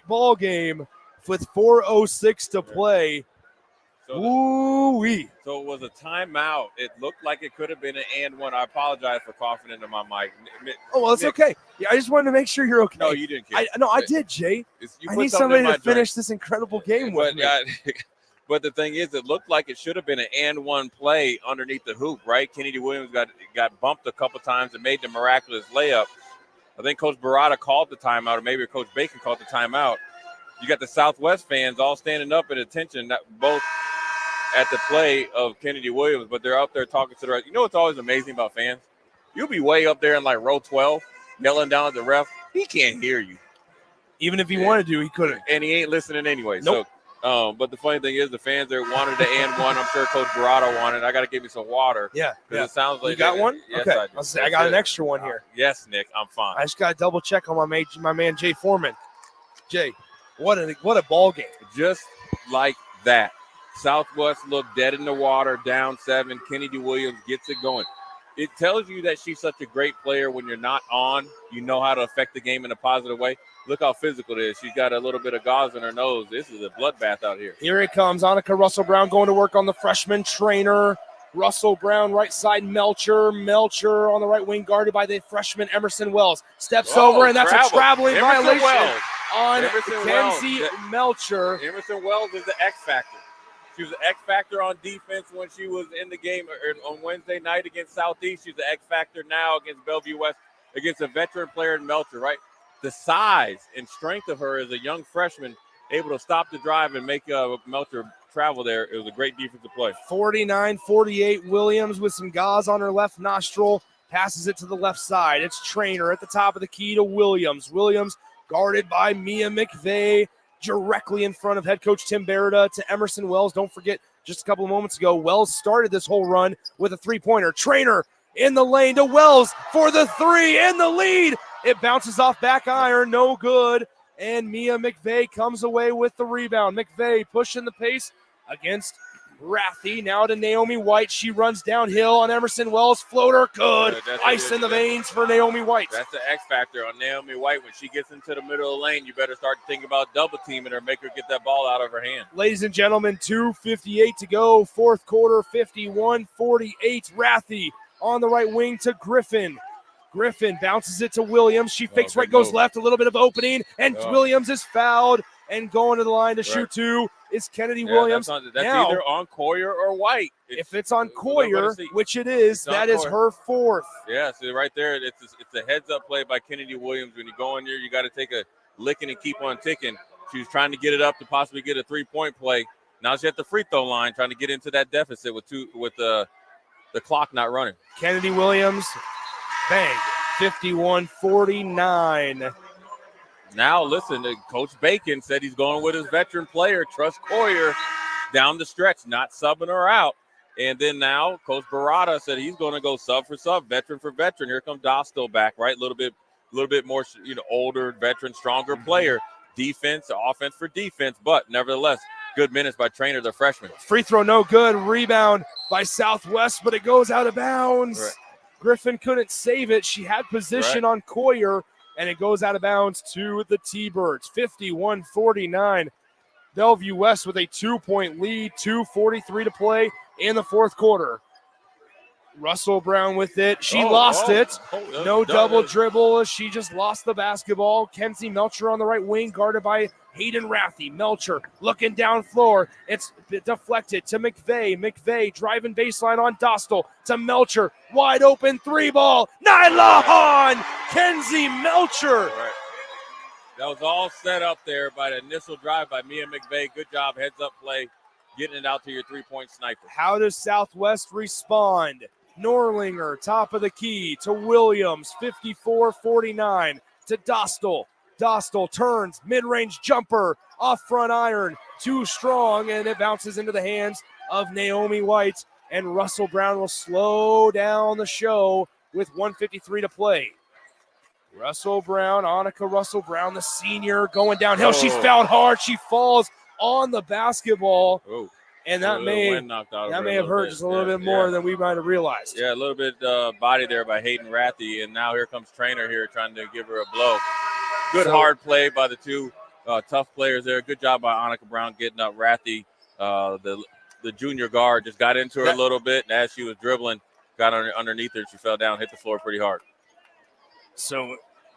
ball game with 4:06 to play. Ooh-wee. So it was a timeout. It looked like it could have been an and one. I apologize for coughing into my mic. Oh, well, it's okay. Yeah, I just wanted to make sure you're okay. No, you didn't care. I did, Jay. You I put need something somebody in my to finish drink. this incredible game with me. But the thing is, it looked like it should have been an and one play underneath the hoop, right? Kennedy Williams got bumped a couple times and made the miraculous layup. I think Coach Barada called the timeout, or maybe Coach Bacon called the timeout. You got the Southwest fans all standing up at attention, both at the play of Kennedy Williams, but they're up there talking to the rest. You know what's always amazing about fans? You'll be way up there in like row 12, yelling down at the ref. He can't hear you. Even if he wanted to, he couldn't. And he ain't listening anyway. Nope. So, but the funny thing is, the fans there wanted the and one. I'm sure Coach Barada wanted. I got to give me some water. Yeah. It sounds like you got one? Yes, okay. I do. I got an extra one here. Yes, Nick, I'm fine. I just got to double check on my man Jay Foreman. Jay, what a ball game. Just like that. Southwest looked dead in the water, down 7. Kennedy Williams gets it going. It tells you that she's such a great player. When you're not on, you know how to affect the game in a positive way. Look how physical it is. She's got a little bit of gauze in her nose. This is a bloodbath out here. Here it comes. Annika Russell-Brown going to work on the freshman trainer. Russell-Brown right side, Melcher. Melcher on the right wing, guarded by the freshman Emerson Wells. Steps over, and that's a traveling violation on Kenzie Melcher. Emerson Wells is the X factor. She was the X factor on defense when she was in the game on Wednesday night against Southeast. She's the X factor now against Bellevue West, against a veteran player in Melcher, right? The size and strength of her as a young freshman, able to stop the drive and make Melcher travel there. It was a great defensive play. 49-48, Williams with some gauze on her left nostril, passes it to the left side. It's Trainer at the top of the key to Williams. Williams guarded by Mia McVeigh, directly in front of head coach Tim Berida to Emerson Wells. Don't forget, just a couple of moments ago, Wells started this whole run with a three-pointer. Trainer in the lane to Wells for the three, in the lead. It bounces off back iron, no good. And Mia McVeigh comes away with the rebound. McVeigh pushing the pace against Rathy. Now to Naomi White. She runs downhill on Emerson Wells. Floater, good. Ice in the veins for Naomi White. That's the X factor on Naomi White. When she gets into the middle of the lane, you better start thinking about double teaming her, make her get that ball out of her hand. Ladies and gentlemen, 2:58 to go. Fourth quarter, 51-48. Rathy on the right wing to Griffin. Griffin bounces it to Williams. She fakes right, goes left, a little bit of opening, and Williams is fouled. And going to the line to shoot two is Kennedy Williams. That's now, either on Coyer or White. If it's on Coyer, which it is, that is her fourth. Yeah, so right there, it's a heads-up play by Kennedy Williams. When you go in there, you got to take a licking and keep on ticking. She was trying to get it up to possibly get a three-point play. Now she's at the free throw line trying to get into that deficit with the clock not running. Kennedy Williams, bang, 51-49. Now, listen, Coach Bacon said he's going with his veteran player, Trust Coyer, down the stretch, not subbing her out. And then now Coach Barada said he's going to go sub for sub, veteran for veteran. Here comes Dostal back, right? A little bit more, older, veteran, stronger player. Defense, offense for defense, but nevertheless, good minutes by Trainer, the freshman. Free throw, no good. Rebound by Southwest, but it goes out of bounds. Right. Griffin couldn't save it. She had position on Coyer, and it goes out of bounds to the T-Birds. 51-49. Bellevue West with a 2-point lead, 2:43 to play in the fourth quarter. Russell-Brown with it. She lost it. No double dribble. She just lost the basketball. Kenzie Melcher on the right wing, guarded by Hayden Rathy. Melcher looking down floor. It's deflected to McVeigh. McVeigh driving baseline on Dostal to Melcher. Wide open three ball. Nyla Hahn. Kenzie Melcher. Right. That was all set up there by the initial drive by Mia McVeigh. Good job, heads up play, getting it out to your three-point sniper. How does Southwest respond? Norlinger, top of the key to Williams, 54-49 to Dostal. Dostal turns, mid-range jumper, off front iron, too strong, and it bounces into the hands of Naomi White. And Russell-Brown will slow down the show with 1:53 to play. Annika Russell-Brown, the senior, going downhill. She's fouled hard. She falls on the basketball. And that may have hurt just a little bit more than we might have realized. Yeah, a little bit body there by Hayden Rathy. And now here comes Trainer here trying to give her a blow. Good hard play by the two tough players there. Good job by Annika Brown getting up Rathy. The the junior guard just got into her a little bit, and as she was dribbling, got underneath her, she fell down, hit the floor pretty hard. So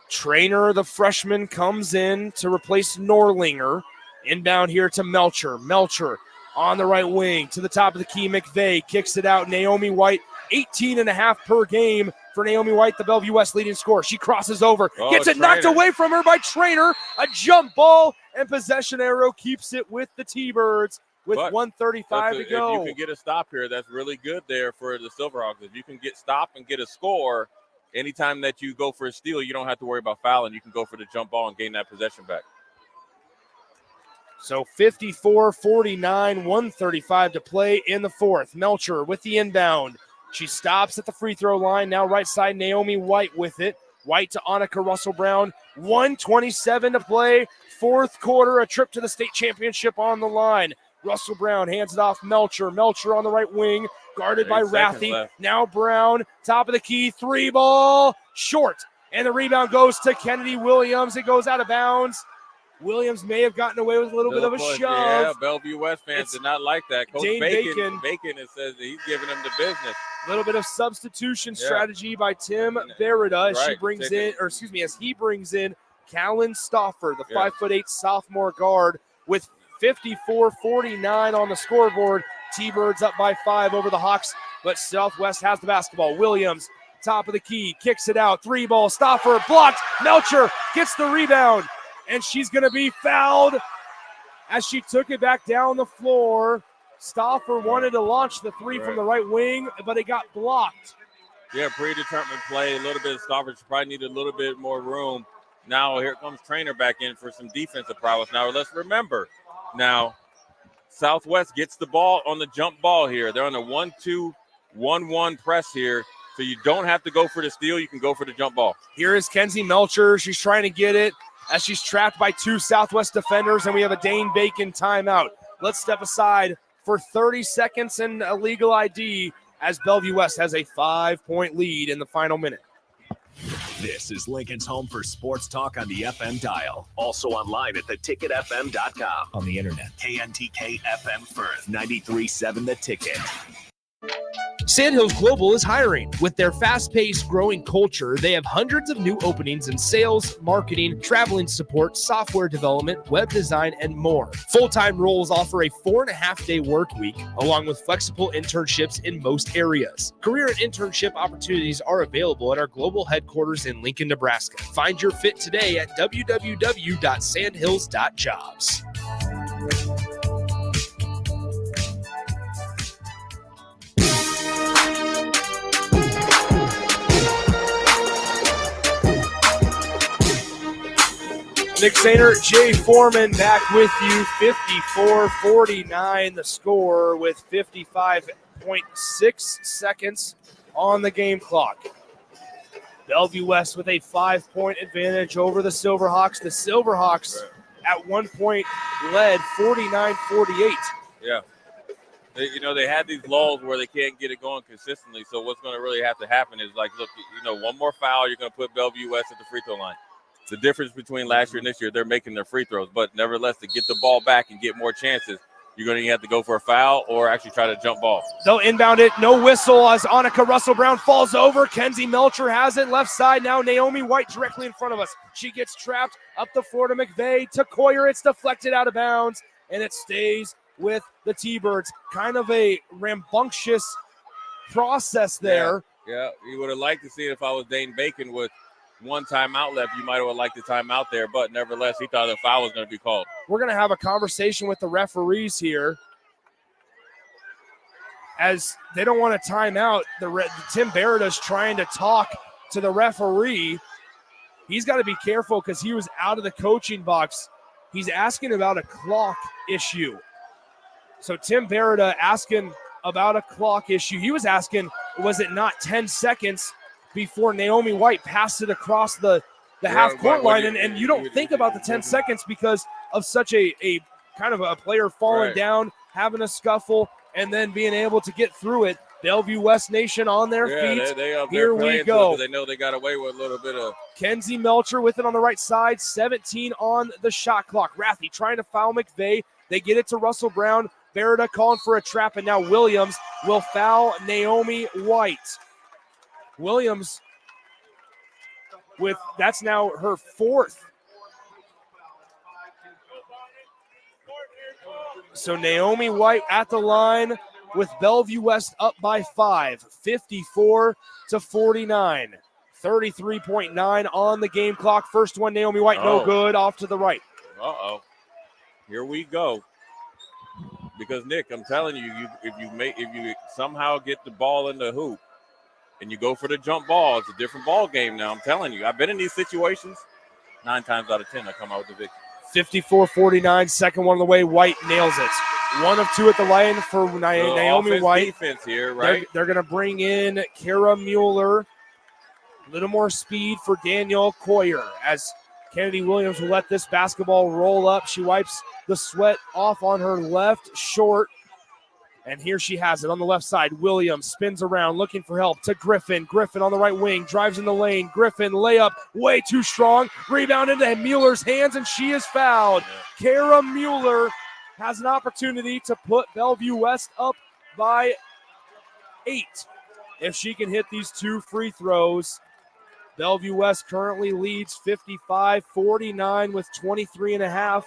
Trainer, the freshman, comes in to replace Norlinger. Inbound here to Melcher. Melcher on the right wing to the top of the key. McVeigh kicks it out. Naomi White, 18.5 per game for Naomi White, the Bellevue West leading scorer. She crosses over, gets it knocked away from her by Trainer. A jump ball, and possession arrow keeps it with the T-Birds with 1:35 to go. If you can get a stop here, that's really good there for the Silverhawks. If you can get stop and get a score, anytime that you go for a steal, you don't have to worry about fouling. You can go for the jump ball and gain that possession back. So 54-49, 1:35 to play in the fourth. Melcher with the inbound. She stops at the free throw line. Now right side, Naomi White with it. White to Annika Russell-Brown. 1:27 to play. Fourth quarter, a trip to the state championship on the line. Russell-Brown hands it off Melcher. Melcher on the right wing, guarded by Rathy. Now Brown, top of the key, three ball, short. And the rebound goes to Kennedy Williams. It goes out of bounds. Williams may have gotten away with a little bit of a shove. Yeah, Bellevue West fans did not like that. Coach Dane Bacon says that he's giving them the business. A little bit of substitution strategy by Tim Berida as he brings in, or excuse me, as he brings in Callan Stauffer, the 5'8" sophomore guard, with 54-49 on the scoreboard. T-Birds up by 5 over the Hawks, but Southwest has the basketball. Williams, top of the key, kicks it out. Three ball, Stauffer blocked. Melcher gets the rebound, and she's going to be fouled as she took it back down the floor. Stauffer wanted to launch the three from the right wing, but it got blocked. Yeah, predetermined play, a little bit of Stauffer. She probably needed a little bit more room. Now here comes Trainer back in for some defensive prowess. Now let's remember, now Southwest gets the ball on the jump ball here. They're on a 1-2-1-1 press here, so you don't have to go for the steal. You can go for the jump ball. Here is Kenzie Melcher. She's trying to get it as she's trapped by two Southwest defenders, and we have a Dane Bacon timeout. Let's step aside for 30 seconds and a legal ID as Bellevue West has a 5-point lead in the final minute. This is Lincoln's home for sports talk on the FM dial. Also online at theticketfm.com. On the internet, KNTK FM Firth, 93.7 The Ticket. Sandhills Global is hiring. With their fast-paced, growing culture, they have hundreds of new openings in sales, marketing, traveling support, software development, web design, and more. Full-time roles offer a 4.5-day work week, along with flexible internships in most areas. Career and internship opportunities are available at our global headquarters in Lincoln, Nebraska. Find your fit today at www.sandhills.jobs. Nick Sainer, Jay Foreman back with you. 54-49 the score with 55.6 seconds on the game clock. Bellevue West with a 5-point advantage over the Silverhawks. The Silverhawks at one point led 49-48. Yeah. They had these lulls where they can't get it going consistently. So what's going to really have to happen is, like, look, one more foul, you're going to put Bellevue West at the free throw line. The difference between last year and this year, they're making their free throws. But nevertheless, to get the ball back and get more chances, you're going to have to go for a foul or actually try to jump ball. They'll inbound it. No whistle as Annika Russell-Brown falls over. Kenzie Melcher has it. Left side now. Naomi White directly in front of us. She gets trapped up the floor to McVeigh. To Coyer. It's deflected out of bounds, and it stays with the T-Birds. Kind of a rambunctious process there. Yeah, you would have liked to see it if I was Dane Bacon with one timeout left. You might have liked the timeout there, but nevertheless, he thought the foul was going to be called. We're going to have a conversation with the referees here as they don't want to time out. Tim Berida's trying to talk to the referee. He's got to be careful because he was out of the coaching box. He's asking about a clock issue. So Tim Berida asking about a clock issue. He was asking, was it not 10 seconds before Naomi White passed it across the half-court line? And you don't think about the 10 seconds because of such a kind of a player falling down, having a scuffle, and then being able to get through it. Bellevue West Nation on their feet. Here we go. They know they got away with a little bit of. Kenzie Melcher with it on the right side, 17 on the shot clock. Rathy trying to foul McVeigh. They get it to Russell-Brown. Berida calling for a trap, and now Williams will foul Naomi White. Williams that's now her fourth. So Naomi White at the line with Bellevue West up by 5, 54-49. 33.9 on the game clock. First one, Naomi White, no good, off to the right. Uh-oh. Here we go. Because, Nick, I'm telling you, if you somehow get the ball in the hoop and you go for the jump ball, it's a different ball game now. I'm telling you. I've been in these situations. 9 times out of 10, I come out with the victory. 54-49, second one on the way. White nails it. 1 of 2 at the line for Naomi White. Defense here, right? They're going to bring in Kara Mueller. A little more speed for Danielle Coyer as Kennedy Williams will let this basketball roll up. She wipes the sweat off on her left short. And here she has it on the left side. Williams spins around looking for help to Griffin. Griffin on the right wing, drives in the lane. Griffin layup way too strong. Rebound into Mueller's hands, and she is fouled. Kara Mueller has an opportunity to put Bellevue West up by 8. If she can hit these 2 free throws, Bellevue West currently leads 55-49 with 23.5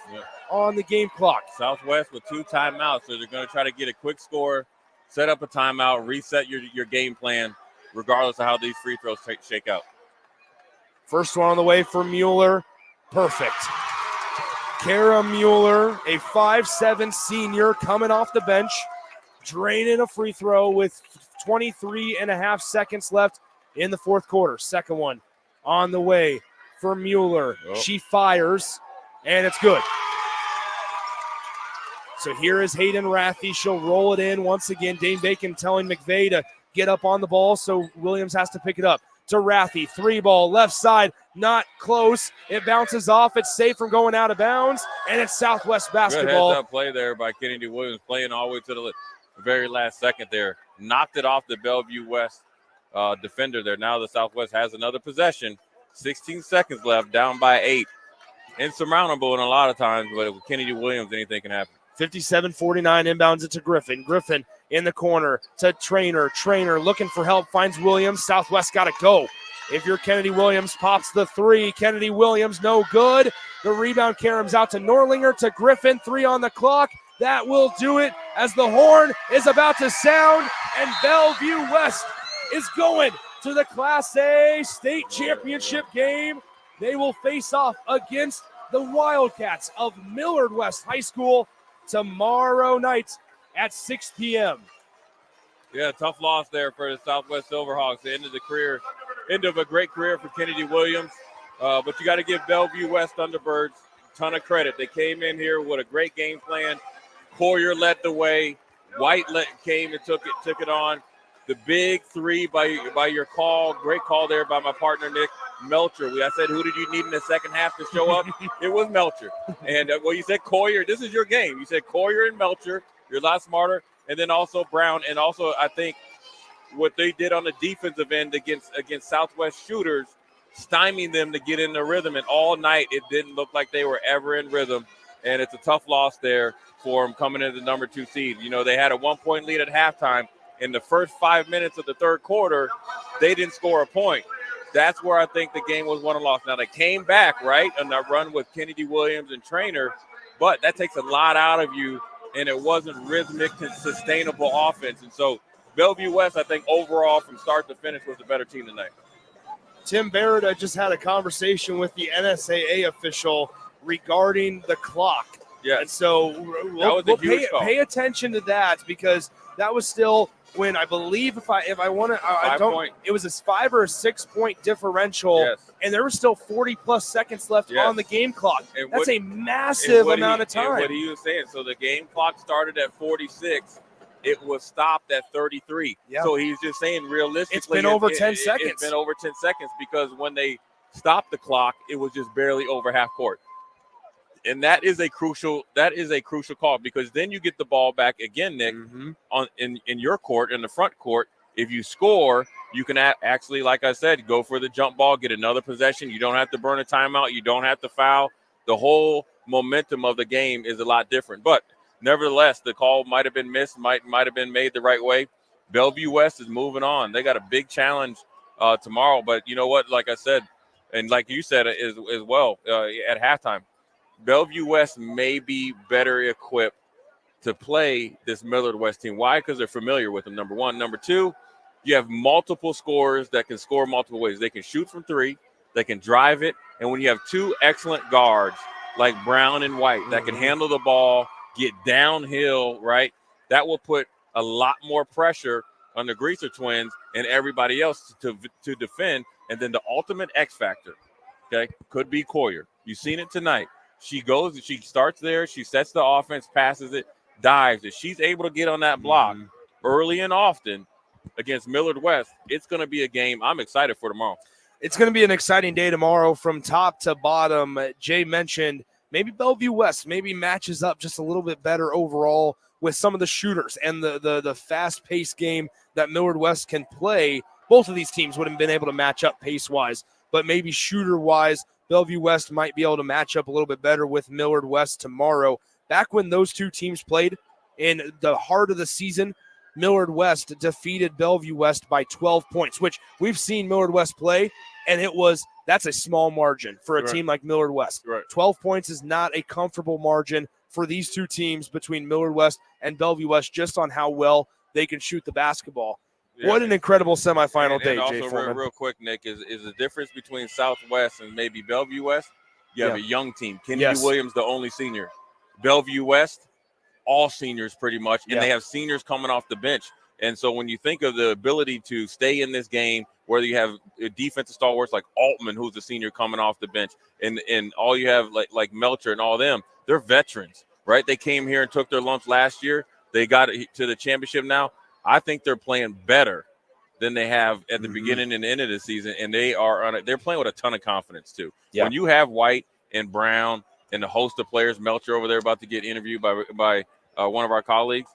on the game clock. Southwest with 2 timeouts, so they're going to try to get a quick score, set up a timeout, reset your game plan, regardless of how these free throws shake out. First one on the way for Mueller. Perfect. Kara Mueller, a 5'7" senior coming off the bench, draining a free throw with 23.5 seconds left in the fourth quarter. Second one on the way for Mueller. She fires, and it's good. So here is Hayden Rathie. She'll roll it in once again. Dane Bacon telling McVeigh to get up on the ball, so Williams has to pick it up. To Rathie, 3 ball, left side, not close. It bounces off. It's safe from going out of bounds, and it's Southwest basketball. Good heads-up play there by Kennedy Williams, playing all the way to the very last second there. Knocked it off the Bellevue West defender there. Now the Southwest has another possession. 16 seconds left, down by 8. Insurmountable in a lot of times, but with Kennedy Williams, anything can happen. 57-49, inbounds it to Griffin. Griffin in the corner to Trainer. Trainer looking for help, finds Williams. Southwest got to go. If you're Kennedy Williams, pops the 3. Kennedy Williams, no good. The rebound caroms out to Norlinger, to Griffin. 3 on the clock. That will do it as the horn is about to sound, and Bellevue West is going to the Class A state championship game. They will face off against the Wildcats of Millard West High School tomorrow night at 6 p.m. Yeah, tough loss there for the Southwest Silverhawks. The end of a great career for Kennedy Williams. But you got to give Bellevue West Thunderbirds a ton of credit. They came in here with a great game plan. Coyer led the way. White came and took it on. The big 3 by your call. Great call there by my partner, Nick Melcher. I said, who did you need in the second half to show up? It was Melcher. And, you said Coyer. This is your game. You said Coyer and Melcher. You're a lot smarter. And then also Brown. And also, I think, what they did on the defensive end against Southwest shooters, stymieing them to get in the rhythm. And all night, it didn't look like they were ever in rhythm. And it's a tough loss there for them coming into the number 2 seed. They had a 1-point lead at halftime. In the first 5 minutes of the third quarter, they didn't score a point. That's where I think the game was won and lost. Now, they came back, right, on that run with Kennedy Williams and Trainer, but that takes a lot out of you, and it wasn't rhythmic and sustainable offense. And so Bellevue West, I think, overall from start to finish was the better team tonight. Tim Berida just had a conversation with the NSAA official regarding the clock. Yeah. And so we'll pay attention to that, because that was still when I believe if I want to, it was a 5 or a 6 point differential, and there was still 40 plus seconds left on the game clock. That's a massive amount of time. And what he was saying, so the game clock started at 46. It was stopped at 33. Yeah. So he's just saying realistically, it's been over 10 seconds. It's been over 10 seconds because when they stopped the clock, it was just barely over half court. And that is a crucial call, because then you get the ball back again, Nick, in your court, in the front court. If you score, you can actually, like I said, go for the jump ball, get another possession. You don't have to burn a timeout. You don't have to foul. The whole momentum of the game is a lot different. But nevertheless, the call might have been missed, might have been made the right way. Bellevue West is moving on. They got a big challenge tomorrow, but you know what? Like I said, and like you said as well at halftime, Bellevue West may be better equipped to play this Millard West team. Why? Because they're familiar with them, number one. Number two, you have multiple scorers that can score multiple ways. They can shoot from three, they can drive it, and when you have two excellent guards like Brown and White that can handle the ball, get downhill, right, that will put a lot more pressure on the Greaser twins and everybody else to defend. And then the ultimate X factor, okay, could be Coyer. You've seen it tonight. She starts there, she sets the offense, passes it, dives. If she's able to get on that block early and often against Millard West, it's going to be a game I'm excited for tomorrow. It's going to be an exciting day tomorrow from top to bottom. Jay mentioned maybe Bellevue West maybe matches up just a little bit better overall with some of the shooters and the fast-paced game that Millard West can play. Both of these teams would have been able to match up pace-wise, but maybe shooter-wise, Bellevue West might be able to match up a little bit better with Millard West tomorrow. Back when those two teams played in the heart of the season, Millard West defeated Bellevue West by 12 points, which we've seen Millard West play, and that's a small margin for a team like Millard West. 12 points is not a comfortable margin for these two teams between Millard West and Bellevue West just on how well they can shoot the basketball. Yeah, what an incredible semifinal day, and Jay also Foreman. real quick, Nick, is the difference between Southwest and maybe Bellevue West. You have a young team. Kennedy Williams, the only senior. Bellevue West, all seniors pretty much, and they have seniors coming off the bench. And so when you think of the ability to stay in this game, whether you have defensive stalwarts like Altman, who's a senior coming off the bench, and all you have like Melcher and all them, they're veterans, right? They came here and took their lumps last year. They got to the championship now. I think they're playing better than they have at the beginning and end of the season, and they're playing with a ton of confidence too. Yeah. When you have White and Brown and the host of players, Melcher over there about to get interviewed by one of our colleagues,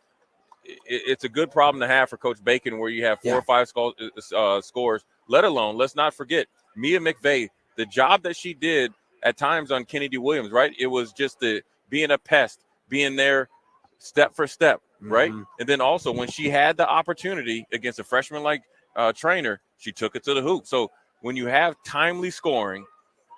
it's a good problem to have for Coach Bacon, where you have 4 or 5 scores. Let alone, let's not forget Mia McVeigh, the job that she did at times on Kennedy Williams, right? It was just being a pest, being there step for step, right? And then also when she had the opportunity against a freshman like Trainer, she took it to the hoop. So when you have timely scoring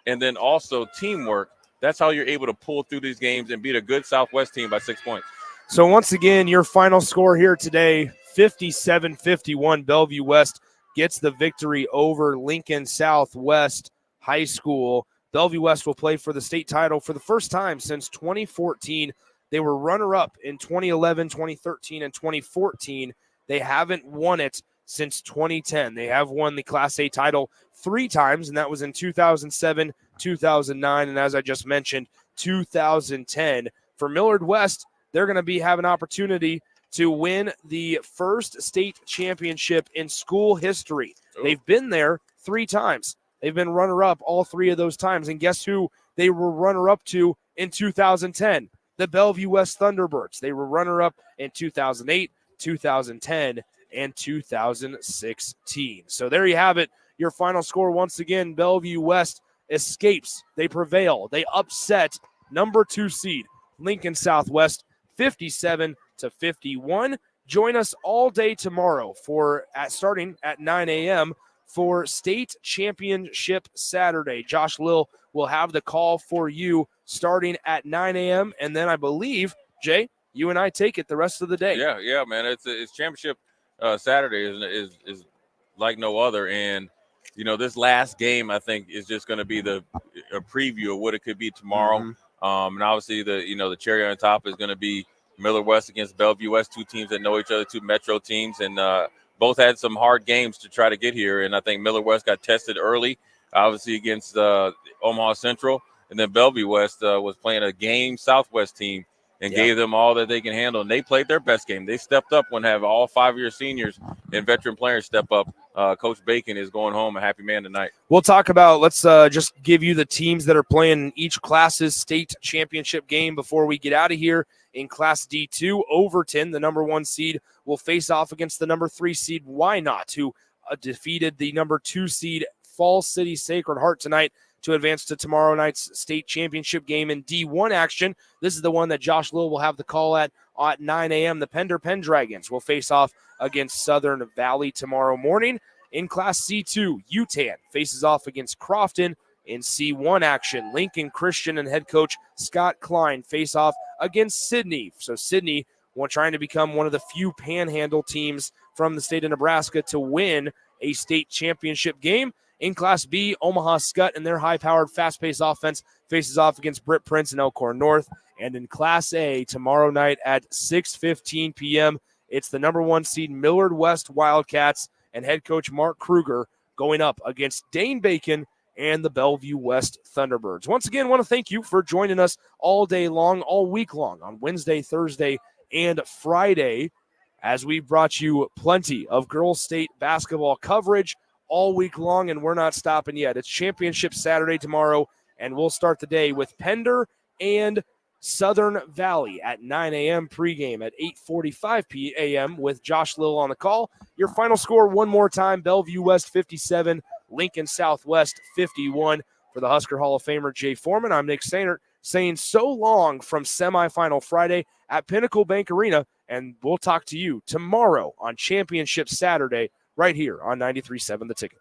and then also teamwork, that's how you're able to pull through these games and beat a good Southwest team by 6 points. So once again, your final score here today, 57-51. Bellevue West gets the victory over Lincoln Southwest High School. Bellevue West will play for the state title for the first time since 2014. They were runner-up in 2011, 2013, and 2014. They haven't won it since 2010. They have won the Class A title 3 times, and that was in 2007, 2009, and as I just mentioned, 2010. For Millard West, they're going to have an opportunity to win the first state championship in school history. They've been there 3 times. They've been runner-up all 3 of those times. And guess who they were runner-up to in 2010? The Bellevue West Thunderbirds. They were runner-up in 2008, 2010, and 2016. So there you have it. Your final score once again, Bellevue West escapes. They prevail. They upset number 2 seed Lincoln Southwest 57-51. Join us all day tomorrow starting at 9 a.m. for State Championship Saturday. Josh Lill will have the call for you starting at 9 a.m. And then I believe, Jay, you and I take it the rest of the day. Yeah, man. It's championship Saturday is like no other. And, this last game, I think, is just going to be a preview of what it could be tomorrow. And obviously, the cherry on top is going to be Millard West against Bellevue West, 2 teams that know each other, 2 Metro teams, and both had some hard games to try to get here. And I think Millard West got tested early, obviously against Omaha Central, and then Bellevue West was playing a game Southwest team and gave them all that they can handle. And they played their best game. They stepped up when have all 5-year seniors and veteran players step up. Coach Bacon is going home a happy man tonight. We'll talk about, let's just give you the teams that are playing in each class's state championship game before we get out of here. In Class D2, Overton, the number 1 seed, will face off against the number 3 seed Why Not, who defeated the number 2 seed Falls City Sacred Heart tonight to advance to tomorrow night's state championship game in D1 action. This is the one that Josh Little will have the call at 9 a.m. The Pender Pendragons will face off against Southern Valley tomorrow morning. In Class C2, UTAN faces off against Crofton. In C1 action, Lincoln Christian and head coach Scott Klein face off against Sidney. So Sidney trying to become one of the few panhandle teams from the state of Nebraska to win a state championship game. In Class B, Omaha Skutt and their high-powered, fast-paced offense faces off against Britt Prince and Elkhorn North. And in Class A, tomorrow night at 6:15 p.m., it's the number 1 seed Millard West Wildcats and head coach Mark Kruger going up against Dane Bacon and the Bellevue West Thunderbirds. Once again, I want to thank you for joining us all day long, all week long, on Wednesday, Thursday, and Friday, as we brought you plenty of girls' state basketball coverage all week long, and we're not stopping yet. It's Championship Saturday tomorrow, and we'll start the day with Pender and Southern Valley at 9 a.m. pregame at 8:45 p.m. with Josh Little on the call. Your final score one more time, Bellevue West 57, Lincoln Southwest 51. For the Husker Hall of Famer Jay Foreman, I'm Nick Sainert saying so long from Semifinal Friday at Pinnacle Bank Arena, and we'll talk to you tomorrow on Championship Saturday right here on 93.7 The Ticket.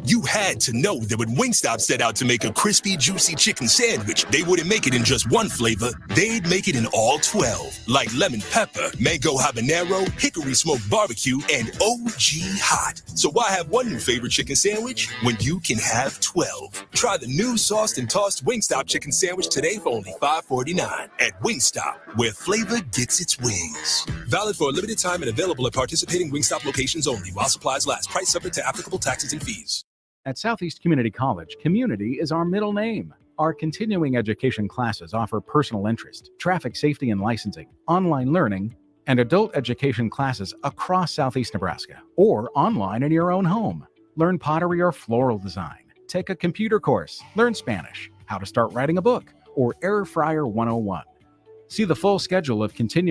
You had to know that when Wingstop set out to make a crispy, juicy chicken sandwich, they wouldn't make it in just one flavor. They'd make it in all 12, like lemon pepper, mango habanero, hickory smoked barbecue, and OG hot. So why have one new favorite chicken sandwich when you can have 12? Try the new sauced and tossed Wingstop chicken sandwich today for only $5.49 at Wingstop, where flavor gets its wings. Valid for a limited time and available at participating Wingstop locations only while supplies last. Price subject to applicable taxes and fees. At Southeast Community College, community is our middle name. Our continuing education classes offer personal interest, traffic safety and licensing, online learning, and adult education classes across Southeast Nebraska or online in your own home. Learn pottery or floral design, take a computer course, learn Spanish, how to start writing a book, or Air Fryer 101. See the full schedule of continuing